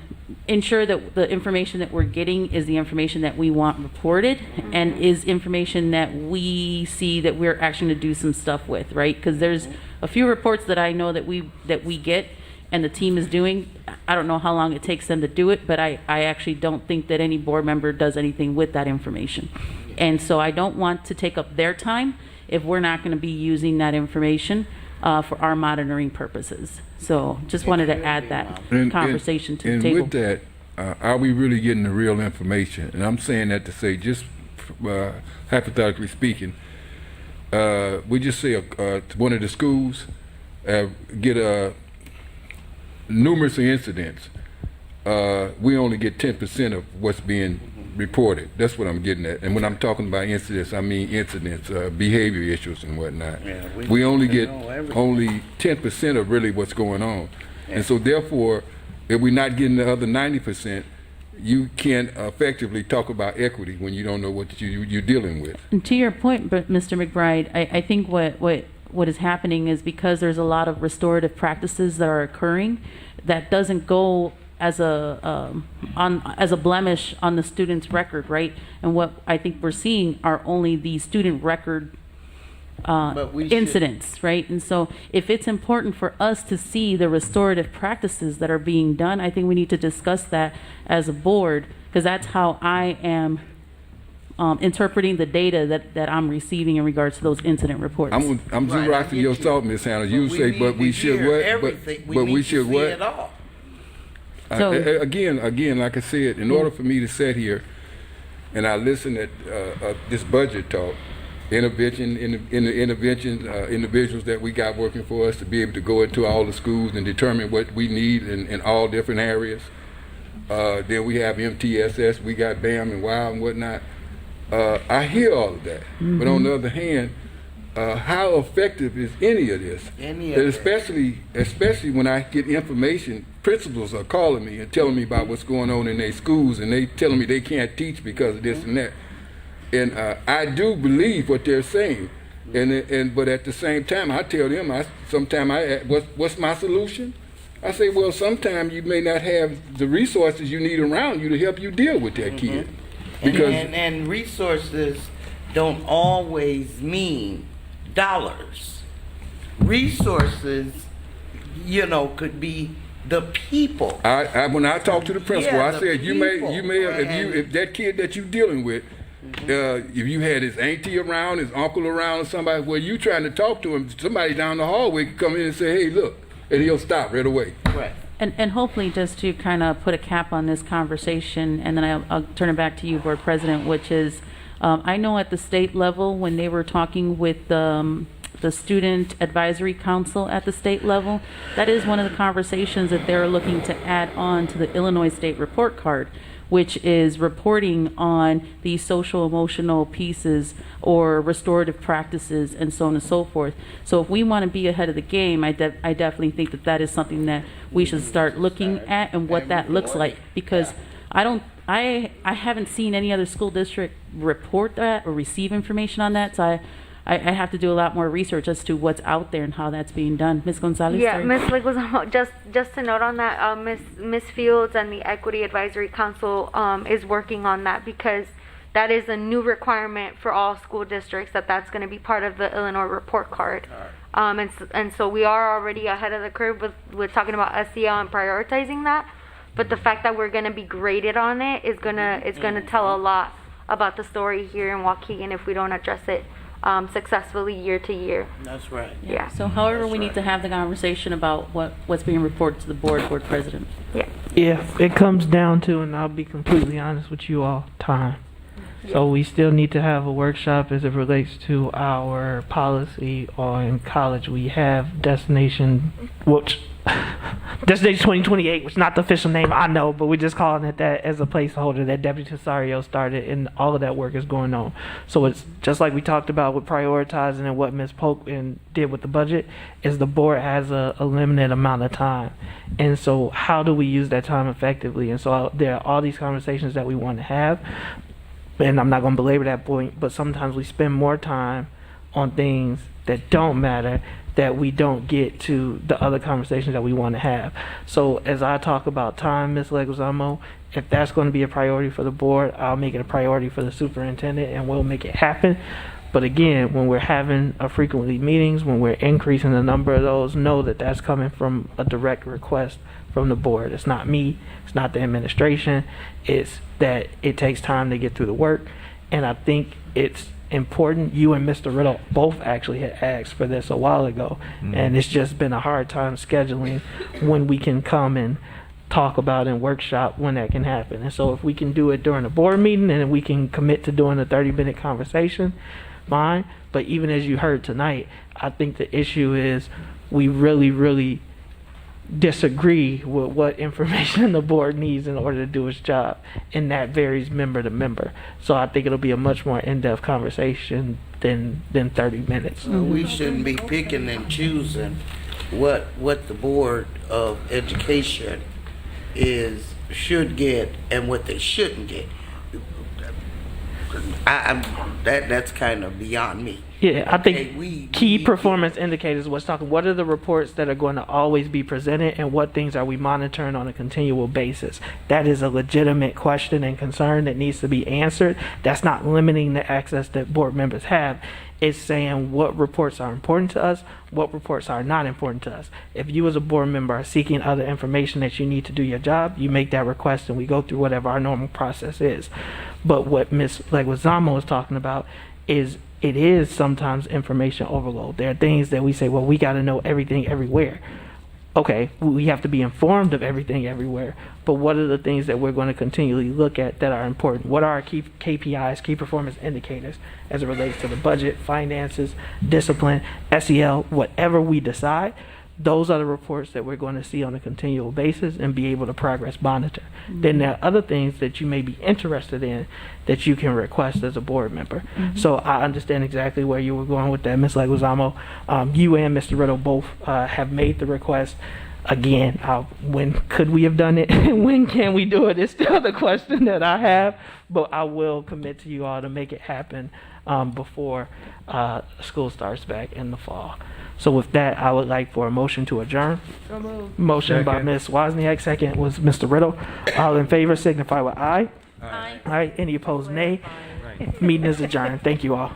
ensure that the information that we're getting is the information that we want reported, and is information that we see that we're actually going to do some stuff with, right? Because there's a few reports that I know that we get and the team is doing. I don't know how long it takes them to do it, but I actually don't think that any board member does anything with that information. And so I don't want to take up their time if we're not going to be using that information for our monitoring purposes. So just wanted to add that conversation to the table. And with that, are we really getting the real information? And I'm saying that to say, just hypothetically speaking, we just say one of the schools get numerous incidents. We only get 10% of what's being reported. That's what I'm getting at. And when I'm talking about incidents, I mean incidents, behavior issues and whatnot. Yeah, we only get only 10% of really what's going on. Yeah. And so therefore, if we're not getting the other 90%, you can't effectively talk about equity when you don't know what you're dealing with. And to your point, but Mr. McBride, I think what is happening is because there's a lot of restorative practices that are occurring, that doesn't go as a blemish on the student's record, right? And what I think we're seeing are only the student record incidents, right? And so if it's important for us to see the restorative practices that are being done, I think we need to discuss that as a board, because that's how I am interpreting the data that I'm receiving in regards to those incident reports. I'm Xeroxing your thought, Ms. Hannah. You say, but we should what? But we should what? So- Again, like I said, in order for me to sit here and I listen at this budget talk, individuals that we got working for us to be able to go into all the schools and determine what we need in all different areas. Then we have MTSS, we got BAM and WOW and whatnot. I hear all of that, but on the other hand, how effective is any of this? Especially when I get information, principals are calling me and telling me about what's going on in their schools, and they telling me they can't teach because of this and that. And I do believe what they're saying, but at the same time, I tell them, what's my solution? I say, well, sometimes you may not have the resources you need around you to help you deal with that kid. Because and resources don't always mean dollars. Resources, could be the people. When I talked to the principal, Yeah, I said, you may have, and- if that kid that you're dealing with, if you had his auntie around, his uncle around, or somebody, well, you trying to talk to him, somebody down the hallway could come in and say, hey, look, and he'll stop right away. Right. And hopefully, just to kind of put a cap on this conversation, and then I'll turn it back to you, Board President, which is, I know at the state level, when they were talking with the Student Advisory Council at the state level, that is one of the conversations that they're looking to add on to the Illinois State Report Card, which is reporting on these social emotional pieces or restorative practices and so on and so forth. So if we want to be ahead of the game, I definitely think that is something that we should start looking at and what that looks like, because I haven't seen any other school district report that or receive information on that, so I have to do a lot more research as to what's out there and how that's being done. Ms. Gonzalez? Yeah, sorry. Ms. Leguizamo, just to note on that, Ms. Fields and the Equity Advisory Council is working on that, because that is a new requirement for all school districts, that's going to be part of the Illinois report card. And so we are already ahead of the curve with talking about SEL and prioritizing that. But the fact that we're going to be graded on it is gonna tell a lot about the story here in Waukegan if we don't address it successfully year to year. That's right. Yeah. So however, we need to have the conversation about what's being reported to the board president. Yeah, it comes down to, and I'll be completely honest with you all, time. So we still need to have a workshop as it relates to our policy on college. We have Destination 2028, which is not the official name, I know, but we're just calling it that as a placeholder that Deputy Cesario started, and all of that work is going on. So it's just like we talked about with prioritizing and what Ms. Polk did with the budget, is the board has a limited amount of time. And so how do we use that time effectively? And so there are all these conversations that we want to have, and I'm not going to belabor that point, but sometimes we spend more time on things that don't matter, that we don't get to the other conversations that we want to have. So as I talk about time, Ms. Leguizamo, if that's going to be a priority for the board, I'll make it a priority for the superintendent, and we'll make it happen. But again, when we're having frequently meetings, when we're increasing the number of those, know that that's coming from a direct request from the board. It's not me, it's not the administration, it's that it takes time to get through the work. And I think it's important. You and Mr. Riddle both actually had asked for this a while ago, and it's just been a hard time scheduling when we can come and talk about and workshop when that can happen. And so if we can do it during a board meeting and we can commit to doing a 30-minute conversation, fine. But even as you heard tonight, I think the issue is we really disagree with what information the board needs in order to do its job, and that varies member to member. So I think it'll be a much more in-depth conversation than 30 minutes. We shouldn't be picking and choosing what the Board of Education should get and what they shouldn't get. That's kind of beyond me. Yeah, I think key performance indicators was talking, what are the reports that are going to always be presented, and what things are we monitoring on a continual basis? That is a legitimate question and concern that needs to be answered. That's not limiting the access that board members have. It's saying what reports are important to us, what reports are not important to us. If you as a board member are seeking other information that you need to do your job, you make that request and we go through whatever our normal process is. But what Ms. Leguizamo is talking about is it is sometimes information overload. There are things that we say, well, we got to know everything everywhere. okay, we have to be informed of everything everywhere, but what are the things that we're going to continually look at that are important? What are our key KPIs, key performance indicators, as it relates to the budget, finances, discipline, SEL, whatever we decide? Those are the reports that we're going to see on a continual basis and be able to progress monitor. Then there are other things that you may be interested in that you can request as a board member. So I understand exactly where you were going with that, Ms. Leguizamo. You and Mr. Riddle both have made the request. Again, when could we have done it? When can we do it? It's still the question that I have, but I will commit to you all to make it happen before school starts back in the fall. So with that, I would like for a motion to adjourn. So moved. Motion by Second. Ms. Wozniak, second was Mr. Riddle. All in favor signify with aye. Aye. Aye. Any opposed, nay. Meeting is adjourned. Thank you all.